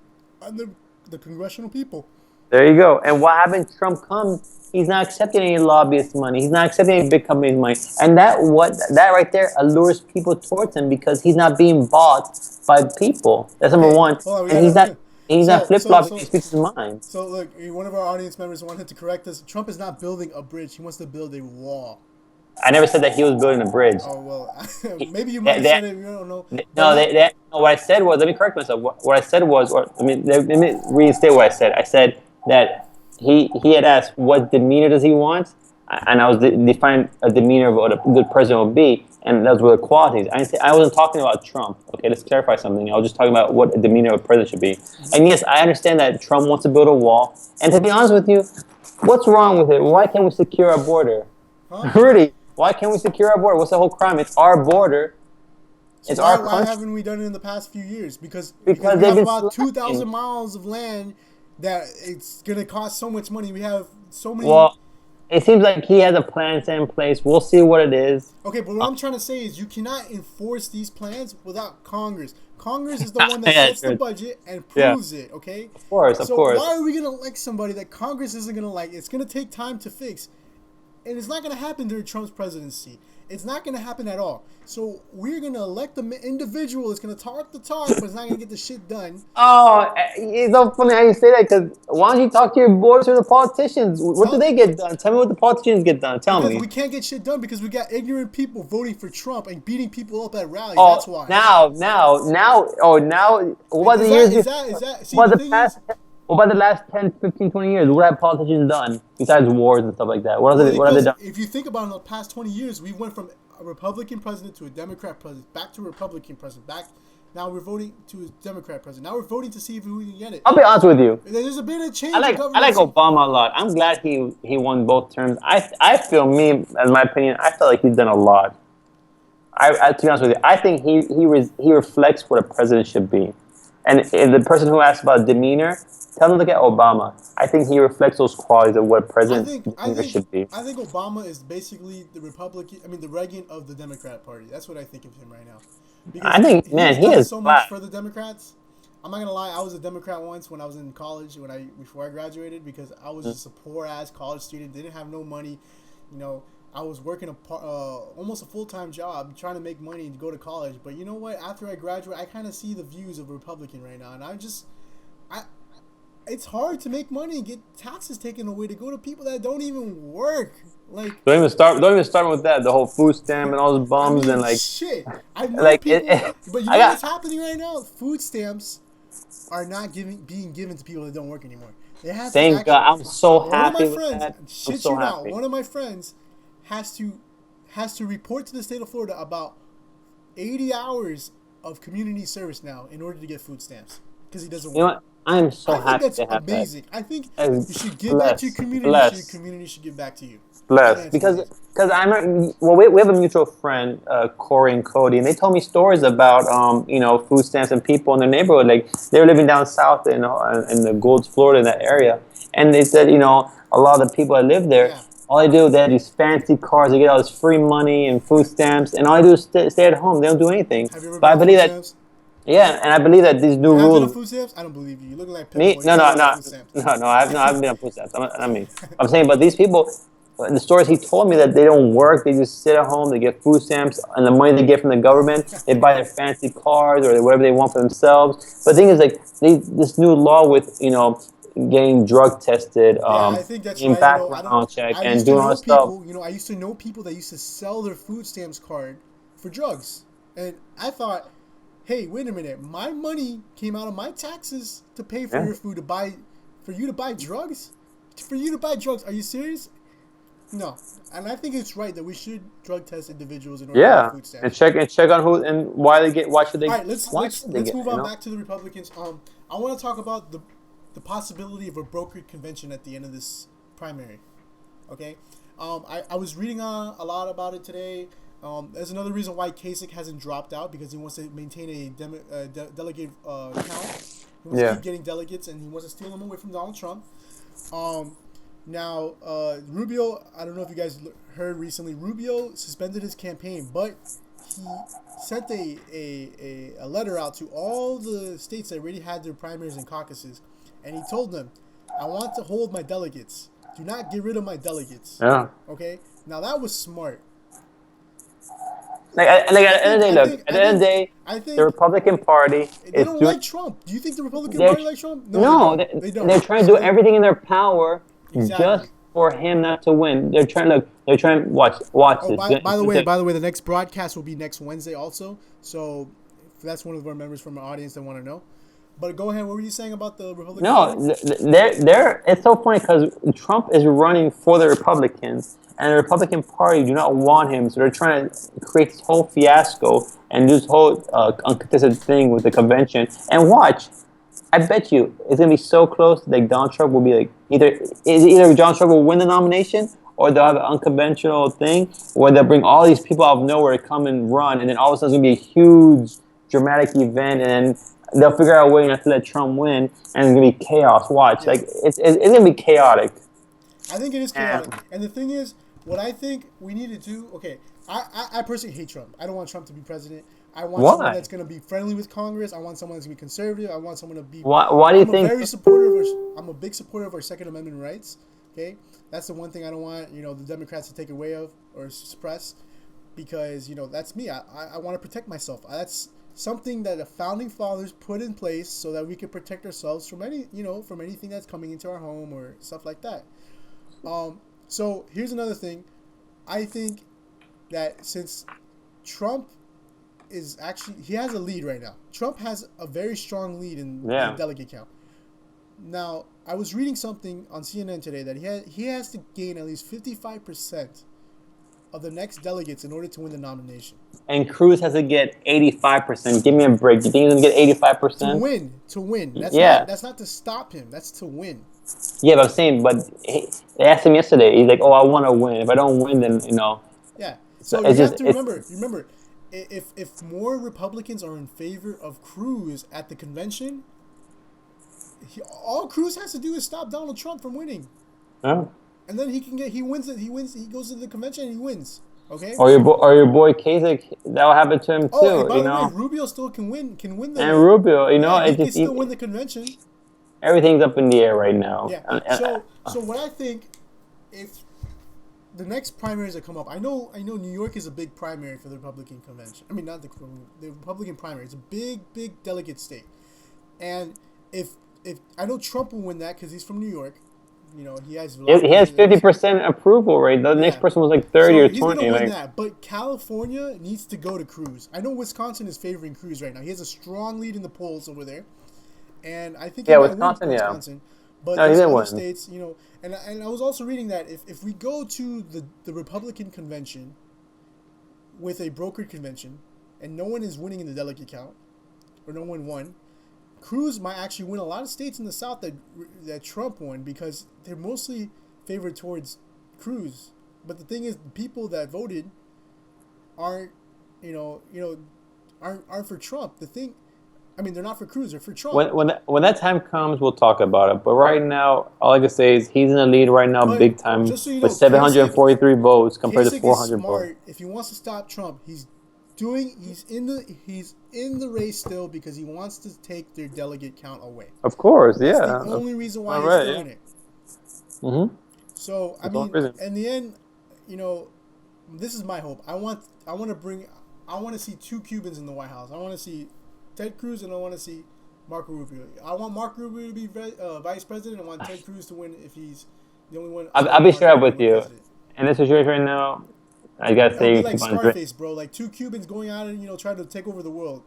the congressional people. There you go. And what happens? Trump comes. He's not accepting any lobbyist money. He's not accepting any big companies' money. And that right there allures people towards him because he's not being bought by people. That's number Okay, one. hold on, we And gotta. he's not So, flip so, flopping. so, He speaks his mind. so, look, one of our audience members wanted to correct us. Trump is not building a bridge. He wants to build a wall. I never said that he was building a bridge. Oh well, He- maybe you might They, have they, said it. You don't know. But no, not. no, what I said was, let me correct myself. What I said was, or let me reinstate what I said. I said that he had asked what demeanor does he want, and I was defining a demeanor of what a good president would be, and those were the qualities. I wasn't talking about Trump. Okay, let's clarify something. I was just talking about what a demeanor of a president should be. And yes, I understand that Trump wants to build a wall. And to be honest with you, what's wrong with it? Why can't we secure our border? Huh? Rudy, why can't we secure our border? What's the whole crime? It's our border. So It's our why country. haven't we done it in the past few years? Because Because we they've have been about slacking. 2,000 miles of land that it's gonna cost so much money. We have so many. Well, it seems like he has a plan set in place. We'll see what it is. Okay, but what I'm trying to say is you cannot enforce these plans without Congress. Congress is the one that Yeah, sets the sure. budget and Yeah. proves it, okay? Of course, of So course. why are we going to elect somebody that Congress isn't going to like? It's going to take time to fix. And it's not going to happen during Trump's presidency. It's not going to happen at all. So we're going to elect the individual that's going to talk the talk, but it's not going to get the shit done. Oh, it's so funny how you say that because why don't you talk to your boys or the politicians? What do they get done? Tell me what the politicians get done. Tell Because me. we can't get shit done because we got ignorant people voting for Trump and beating people up at rallies. Oh, That's why. now. What about the years Is before? that, see, What the about the thing past? is, What about the last 10, 15, 20 years? What have politicians done besides wars and stuff like that? What have they because done? if you think about it, in the past 20 years, we went from a Republican president to a Democrat president, back to a Republican president, back. Now we're voting to a Democrat president. Now we're voting to see if we can get it. I'll be honest with you. There's a bit of change I in like government. Obama a lot. I'm glad he won both terms. I feel as my opinion, I feel like he's done a lot. To be honest with you, I think he reflects what a president should be. And if the person who asked about demeanor, tell them to look at Obama. I think he reflects those qualities of what a president demeanor should be. I think Obama is basically the the Reagan of the Democrat Party. That's what I think of him right now. Because I think, man, he done is so black. much for the Democrats. I'm not gonna lie, I was a Democrat once when I was in college, before I graduated, because I was just a poor ass college student, didn't have no money. You know, I was working almost a full-time job, trying to make money to go to college. But you know what? After I graduate, I kind of see the views of a Republican right now, and it's hard to make money and get taxes taken away to go to people that don't even work. Like, Don't even start with that. The whole food stamp and all those bums and like shit. I know like people, but you know what's got happening right now? Food stamps are not being given to people that don't work anymore. They have thank to God. I'm so one happy of my with friends, that. I'm shit so you not, happy. one of my friends has to report to the state of Florida about 80 hours of community service now in order to get food stamps because he doesn't work. You know what? I'm so I think happy that's to have amazing. I think that. you should give back to your community. So your community should give back to you. Bless. Because we have a mutual friend, Corey and Cody, and they told me stories about food stamps and people in their neighborhood. Like they were living down south in the Goulds, Florida, in that area, and they said a lot of the people that live there. Yeah. All they do, they have these fancy cars, they get all this free money and food stamps, and all they do is stay at home. They don't do anything. Have you ever But I been to believe food that, stamps? yeah, and I believe that these new You have been on rules. food stamps? I don't believe you. You look like Me? Pimple. No, You no, haven't been no, on food stamps. I haven't been on food stamps. I mean, I'm saying, but these people, the stories he told me that they don't work, they just sit at home, they get food stamps, and the money they get from the government, they buy their fancy cars or whatever they want for themselves. But the thing is, like, this new law with, getting drug tested, Yeah, I think that's getting right. background check, I and used to doing all know this stuff. people. I used to know people that used to sell their food stamps card for drugs, and I thought, hey, wait a minute, my money came out of my taxes to pay for Yeah. your food for you to buy drugs. For you to buy drugs, are you serious? No, and I think it's right that we should drug test individuals in order to get Yeah, food and stamps. check on who and why they get. All right, let's Why let's should they let's get move it? You on know. back to the Republicans. I want to talk about the possibility of a brokered convention at the end of this primary. Okay, I was reading a lot about it today. There's another reason why Kasich hasn't dropped out because he wants to maintain a delegate count. He wants to Yeah. keep getting delegates and he wants to steal them away from Donald Trump. Um, Now, Rubio, I don't know if you guys heard recently, Rubio suspended his campaign, but he sent a letter out to all the states that already had their primaries and caucuses, and he told them, I want to hold my delegates. Do not get rid of my delegates. Yeah. Okay? Now, that was smart. Like I at the end of think, the day, I look. think, At I the end of think, the day, I the think Republican Party they is don't doing. like Trump. Do you think the Republican They're Party likes Trump? No, they no, don't. They they're don't. trying to do everything in their power Exactly. just for him not to win. They're trying to. They're trying. Watch Oh, this. by the way, the next broadcast will be next Wednesday also. So if that's one of our members from our audience that want to know. But go ahead. What were you saying about the Republican No, Party? they're. It's so funny because Trump is running for the Republicans, and the Republican Party do not want him, so they're trying to create this whole fiasco and do this whole uncontested thing with the convention. And watch, I bet you it's gonna be so close. Like Donald Trump will be like either Donald Trump will win the nomination, or they'll have an unconventional thing where they'll bring all these people out of nowhere to come and run, and then all of a sudden it's gonna be a huge dramatic event, and then they'll figure out a way not to let Trump win, and it's gonna be chaos. Watch, Yeah, like it's gonna be chaotic. I think it is chaotic. And And the thing is, what I think we need to do. Okay, I personally hate Trump. I don't want Trump to be president. I want someone why? that's going to be friendly with Congress. I want someone that's going to be conservative. I want someone to be. Why do you I'm a think? very supporter of. I'm a big supporter of our Second Amendment rights. Okay, that's the one thing I don't want the Democrats to take away of or suppress, because that's me. I want to protect myself. That's something that the founding fathers put in place so that we can protect ourselves from from anything that's coming into our home or stuff like that. So here's another thing. I think that since Trump is actually he has a lead right now. Trump has a very strong lead in Yeah. delegate count. Now, I was reading something on CNN today that he has to gain at least 55% of the next delegates in order to win the nomination. And Cruz has to get 85%. Give me a break. You think he's gonna get 85%? To win. Yeah. That's not to stop him. That's to win. Yeah, but I'm saying, they asked him yesterday. He's like, "Oh, I want to win. If I don't win, then Yeah. So So it's you have just to remember, if more Republicans are in favor of Cruz at the convention, all Cruz has to do is stop Donald Trump from winning, huh? and then he wins it. He wins. He goes to the convention and he wins. Okay. Or your boy Kasich, that will happen to him Oh, and too. by the way, Rubio still can win And the. Rubio, Yeah, he it can just still win the convention. everything's up in the air right now. Yeah. So what I think, if the next primaries that come up, I know New York is a big primary for the Republican convention. I mean, not the Republican primary. It's a big delegate state, and if I know Trump will win that because he's from New York. He has a lot He has of 50% approval rate. The next yeah. person was like 30 So or he's gonna 20. win Like, that, but California needs to go to Cruz. I know Wisconsin is favoring Cruz right now. He has a strong lead in the polls over there, and I think he yeah, might Wisconsin, win yeah. Wisconsin. But No, he there's didn't other win. states, and I was also reading that if we go to the Republican convention with a brokered convention, and no one is winning in the delegate count, or no one won, Cruz might actually win a lot of states in the South that Trump won because they're mostly favored towards Cruz. But the thing is, the people that voted aren't, aren't for Trump. I mean, they're not for Cruz. They're for Trump. When that time comes, we'll talk about it. But right now, all I can say is he's in the lead right now, But big time, just so you with know, 743 votes compared to Kasich is 400 votes. smart. If he wants to stop Trump, he's in the race still because he wants to take their delegate count away. Of course, That's yeah. the only reason why All he's right, still yeah. in it. Mm-hmm. So I That's the mean, only reason. in the end, this is my hope. I want to see two Cubans in the White House. I want to see Ted Cruz and I want to see Marco Rubio. I want Marco Rubio to be vice president. I want Ted Cruz to win if he's the only one. I'll be straight up with you. President. In this situation right now, I gotta It would say, be like keep on Scarface, bro. Like two Cubans going out and trying to take over the world.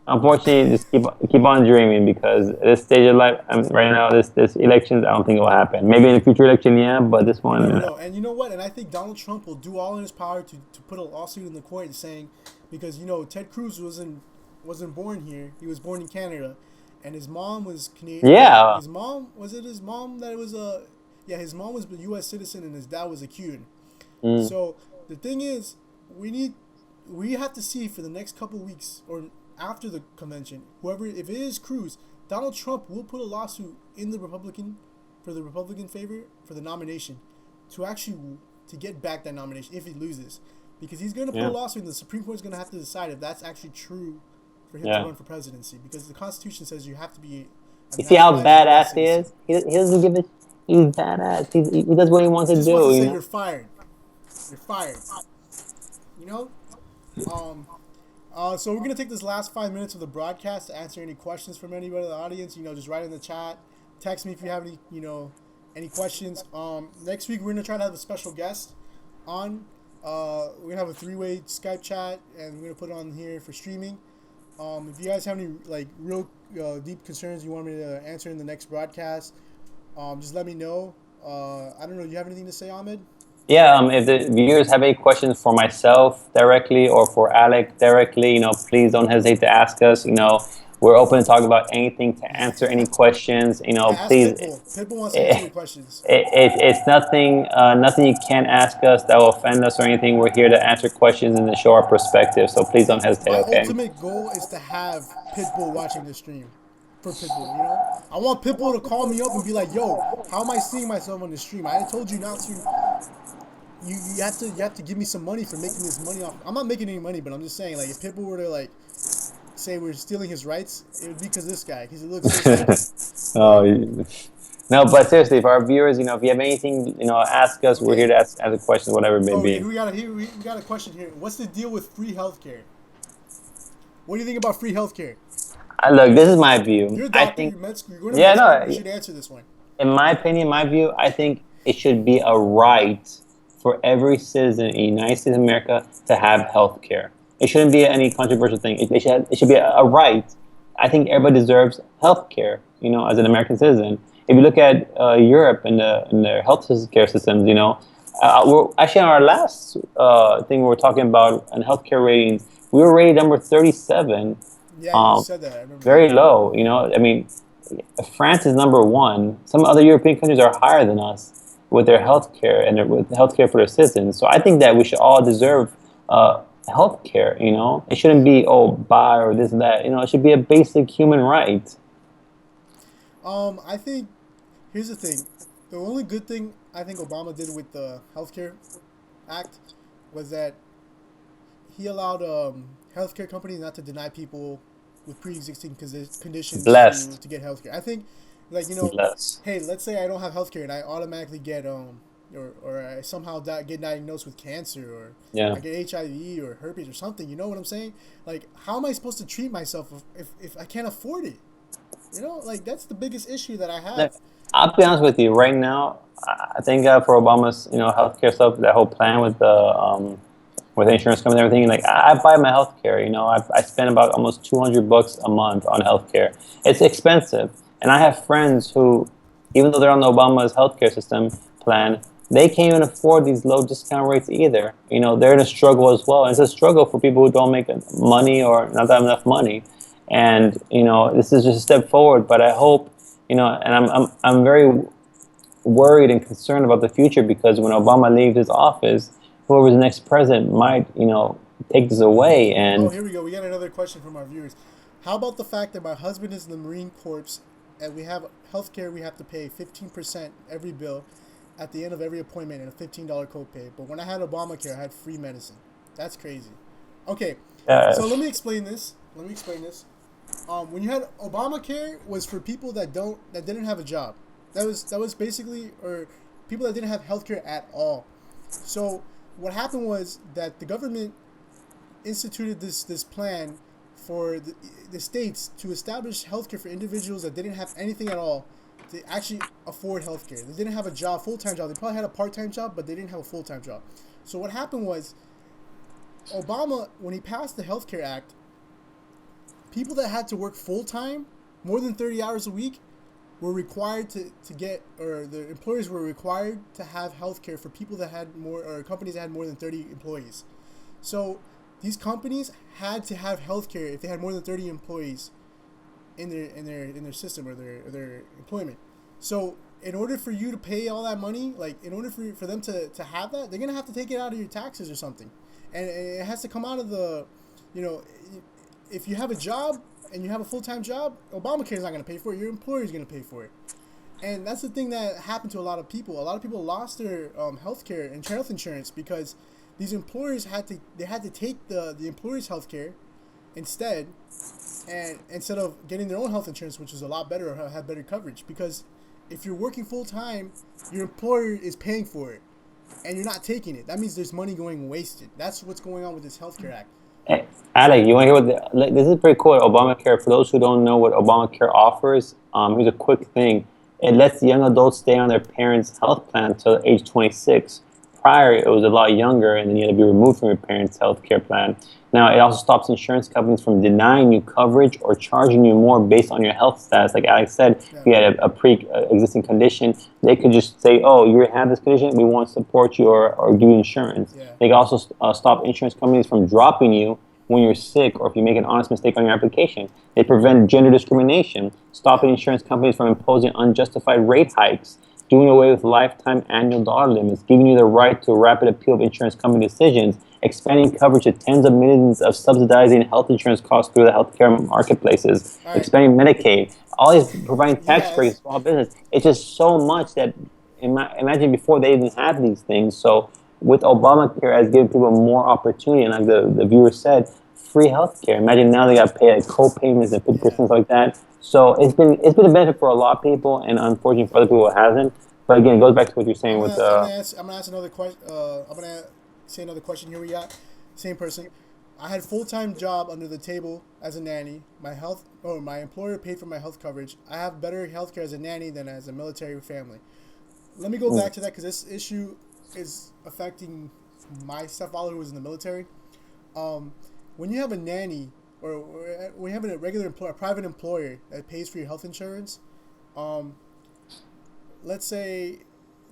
Unfortunately, just keep on dreaming because at this stage of life, right now, this elections, I don't think it will happen. Maybe in the future election, yeah, but this You one, never no. know. And you know what? And I think Donald Trump will do all in his power to put a lawsuit in the court and saying, because Ted Cruz wasn't born here. He was born in Canada, and his mom was Canadian. Yeah. His mom, was it his mom that was a yeah, his mom was a U.S. citizen and his dad was a Cuban. Mm. So the thing is, we need we have to see for the next couple weeks or after the convention, whoever if it is Cruz, Donald Trump will put a lawsuit in the Republican favor for the nomination to actually to get back that nomination if he loses, because he's going to put a Yeah. lawsuit and the Supreme Court is going to have to decide if that's actually true for him to Yeah. run for presidency, because the Constitution says you have to be a You see how naturalized U.S. badass he citizen. is? He doesn't give it. He's badass. He does what he wants He to just wants to do. say you're fired. You're fired. You know. Um, so we're gonna take this last 5 minutes of the broadcast to answer any questions from anybody in the audience. Just write in the chat, text me if you have any, any questions. Next week we're gonna try to have a special guest on. We're gonna have a three-way Skype chat, and we're gonna put it on here for streaming. If you guys have any real deep concerns you want me to answer in the next broadcast, just let me know. I don't know. Do you have anything to say, Ahmed? Yeah, if the viewers have any questions for myself directly or for Alec directly, please don't hesitate to ask us. We're open to talk about anything to answer any questions. Yeah, ask Please. Pitbull. Pitbull wants to answer your It, questions. it's nothing you can't ask us that will offend us or anything. We're here to answer questions and to show our perspective. So please don't hesitate. My Okay. ultimate goal is to have Pitbull watching the stream. For Pitbull, I want Pitbull to call me up and be like, "Yo, how am I seeing myself on the stream? I told you not to. You have to give me some money for making this money off. I'm not making any money, but I'm just saying, like, if Pitbull were to say we're stealing his rights, it would be because this guy, because he looks so stupid. Oh, no, but seriously, for our viewers, if you have anything, ask us. We're here Okay. to answer questions, whatever it may Oh, be. we got a question here. What's the deal with free healthcare? What do you think about free healthcare? Look, this is my view. You're a I doctor. think, You're going to yeah, med school. You no, should answer this one. in my opinion, my view, I think it should be a right for every citizen in the United States of America to have health care. It shouldn't be any controversial thing. It should be a right. I think everybody deserves health care, as an American citizen. If you look at Europe and their health care systems, we're actually on our last thing we were talking about on healthcare ratings, we were rated number 37. Yeah, you said that. I remember Very that. low. I mean, France is number one. Some other European countries are higher than us with their healthcare and with healthcare for their citizens. So I think that we should all deserve healthcare. It shouldn't be buy or this and that. It should be a basic human right. I think here's the thing. The only good thing I think Obama did with the healthcare act was that he allowed healthcare companies not to deny people with pre-existing conditions Blessed, to get healthcare. I think, blessed. hey, let's say I don't have healthcare and I automatically get or I somehow get diagnosed with cancer, or Yeah. I get HIV or herpes or something. You know what I'm saying? Like, how am I supposed to treat myself if I can't afford it? That's the biggest issue that I Look, have. I'll be honest with you. Right now, I think for Obama's healthcare stuff, that whole plan with the insurance company and everything, like I buy my healthcare. I spend about almost $200 a month on healthcare. It's expensive, and I have friends who, even though they're on Obama's healthcare system plan, they can't even afford these low discount rates either. They're in a struggle as well. And it's a struggle for people who don't make money or not have enough money. And this is just a step forward. But I hope, and I'm very worried and concerned about the future, because when Obama leaves his office, whoever's the next president might, take this away. Oh, And here we go. We got another question from our viewers. How about the fact that my husband is in the Marine Corps and we have healthcare? We have to pay 15% every bill at the end of every appointment and a $15 copay. But when I had Obamacare, I had free medicine. That's crazy. Okay, so let me explain this. When you had Obamacare, was for people that didn't have a job. That was basically, or people that didn't have healthcare at all. So what happened was that the government instituted this plan for the states to establish healthcare for individuals that didn't have anything at all to actually afford healthcare. They didn't have a job, full-time job. They probably had a part-time job, but they didn't have a full-time job. So what happened was, Obama, when he passed the Healthcare Act, people that had to work full time, more than 30 hours a week, were required to get, or the employers were required to have health care for people that had more, or companies that had more than 30 employees. So these companies had to have health care if they had more than 30 employees in their system, or their employment. So in order for you to pay all that money, like in order for them to have that, they're gonna have to take it out of your taxes or something, and it has to come out of the, you know, if you have a job and you have a full-time job, Obamacare is not gonna pay for it. Your employer is gonna pay for it, and that's the thing that happened to a lot of people. A lot of people lost their health care and health insurance because these employers had to take the employer's health care instead, and instead of getting their own health insurance, which is a lot better or had better coverage. Because if you're working full time, your employer is paying for it, and you're not taking it. That means there's money going wasted. That's what's going on with this healthcare act. Hey, Alec, you want to hear this is pretty cool. Obamacare. For those who don't know what Obamacare offers, here's a quick thing. It lets young adults stay on their parents' health plan until age 26. Prior, it was a lot younger, and then you had to be removed from your parents' health care plan. Now, it also stops insurance companies from denying you coverage or charging you more based on your health status. Like Alex said, Yeah. if you had a pre-existing condition, they could just say, oh, you have this condition, we want to support you or give you insurance. Yeah. They can also stop insurance companies from dropping you when you're sick or if you make an honest mistake on your application. They prevent gender discrimination, stopping insurance companies from imposing unjustified rate hikes, doing away with lifetime annual dollar limits, giving you the right to a rapid appeal of insurance company decisions, expanding coverage to tens of millions of subsidizing health insurance costs through the healthcare marketplaces, All right. expanding Medicaid, all these providing tax breaks Yes. for small business. It's just so much that imagine before they even had these things. So with Obamacare has given people more opportunity, and like the viewer said, free healthcare. Imagine now they got to pay like co-payments and 50% like that. So it's been a benefit for a lot of people, and unfortunately for other people it hasn't. But again, it goes back to what you're saying with I'm gonna ask another question. I'm gonna say another question. Here we got same person. I had full-time job under the table as a nanny. My employer paid for my health coverage. I have better health care as a nanny than as a military family. Let me go back to that because this issue is affecting my stepfather who was in the military. When you have a nanny, or when you have a regular employer, a private employer that pays for your health insurance, let's say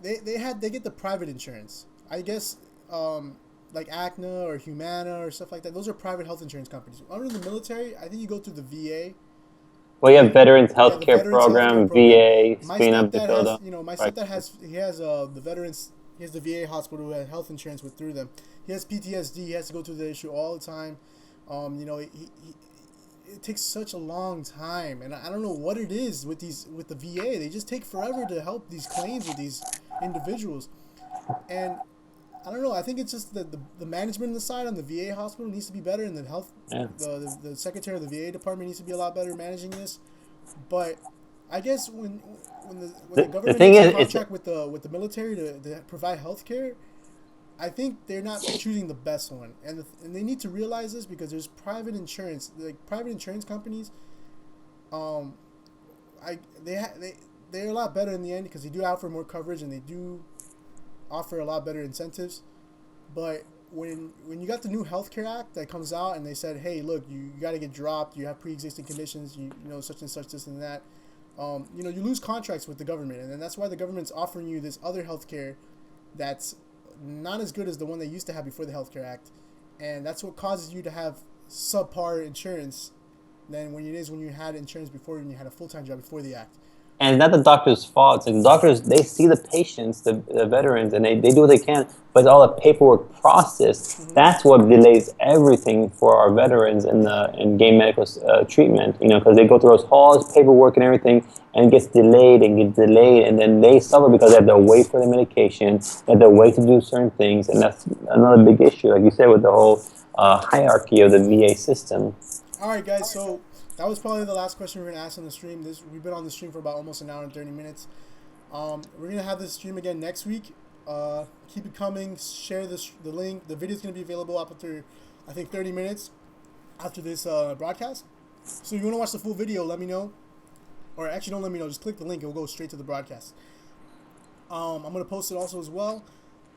they get the private insurance. I guess like Acna or Humana or stuff like that. Those are private health insurance companies. Under the military, I think you go through the VA. well, you have Veterans Yeah, the Healthcare Veterans Healthcare Program, Program. VA, My spin up stepdad has, Dakota. my Right. stepdad has, he has the veterans, he has the VA hospital who had health insurance with through them. He has PTSD. He has to go through the issue all the time. It takes such a long time, and I don't know what it is with the VA. They just take forever to help these claims with these individuals, and I don't know. I think it's just the management on the side on the VA hospital needs to be better, and the health Yeah. the secretary of the VA department needs to be a lot better managing this. But I guess when the The government thing makes a is, it's contract with the military to provide health care, I think they're not choosing the best one, and they need to realize this because there's private insurance, like private insurance companies. Um, I they're a lot better in the end because they do offer more coverage and they do offer a lot better incentives. But when you got the new Healthcare Act that comes out and they said, hey, look, you got to get dropped, you have pre-existing conditions, you know such and such, this and that. You lose contracts with the government, and then that's why the government's offering you this other healthcare that's not as good as the one they used to have before the Healthcare Act, and that's what causes you to have subpar insurance than when you had insurance before and you had a full-time job before the act. and it's not the doctor's fault. It's like the doctors, they see the patients, the veterans, and they do what they can, but it's all the paperwork process. Mm-hmm. That's what delays everything for our veterans in game medical treatment, because they go through all this paperwork and everything, and it gets delayed and gets delayed, and then they suffer because they have to wait for the medication, they have to wait to do certain things, and that's another big issue, like you said, with the whole hierarchy of the VA system. All right, guys. So that was probably the last question we're gonna ask on the stream. We've been on the stream for about almost an hour and 30 minutes. We're gonna have this stream again next week. Keep it coming. Share the link. The video is gonna be available after I think 30 minutes after this broadcast. So if you wanna watch the full video, let me know. Or actually, don't let me know. Just click the link. It will go straight to the broadcast. I'm gonna post it also as well.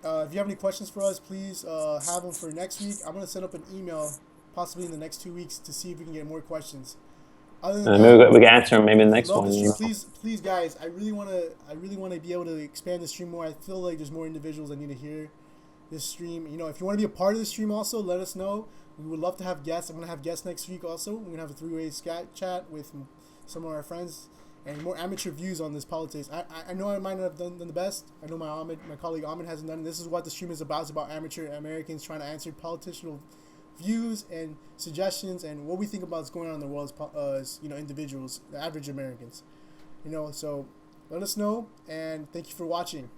If you have any questions for us, please have them for next week. I'm gonna set up an email possibly in the next 2 weeks to see if we can get more questions. Other than And maybe that, we can answer them maybe in the next love the one. stream. Please, guys. I really wanna be able to expand the stream more. I feel like there's more individuals that need to hear this stream. You know, if you want to be a part of the stream, also let us know. We would love to have guests. I'm gonna have guests next week. Also, we're gonna have a three-way chat with some of our friends and more amateur views on this politics. I know I might not have done the best. I know my colleague Ahmed hasn't done. This is what the stream is about. It's about amateur Americans trying to answer political views and suggestions and what we think about what's going on in the world as individuals, the average Americans. So let us know, and thank you for watching.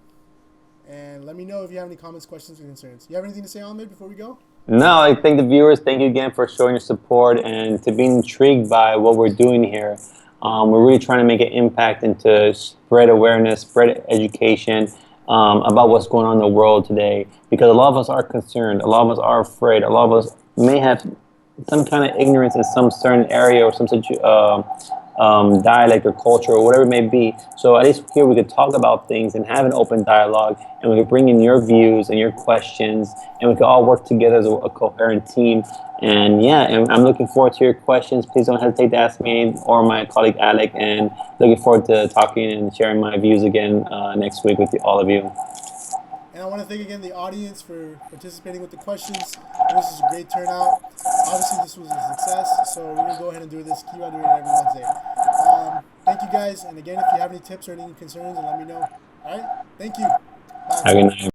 And let me know if you have any comments, questions, or concerns. You have anything to say, Ahmed, before we go? No, I thank the viewers. Thank you again for showing your support and to being intrigued by what we're doing here. We're really trying to make an impact and to spread awareness, spread education about what's going on in the world today. Because a lot of us are concerned. A lot of us are afraid. A lot of us may have some kind of ignorance in some certain area or some dialect or culture or whatever it may be. So at least here we could talk about things and have an open dialogue, and we could bring in your views and your questions, and we could all work together as a coherent team. And yeah, and I'm looking forward to your questions. Please don't hesitate to ask me or my colleague Alec, and looking forward to talking and sharing my views again next week with all of you. And I want to thank again the audience for participating with the questions. This is a great turnout. Obviously, this was a success, so we're going to go ahead and do this. Keep on doing it every Wednesday. Thank you, guys. And again, if you have any tips or any concerns, let me know. All right? Thank you. Bye. Have a good night.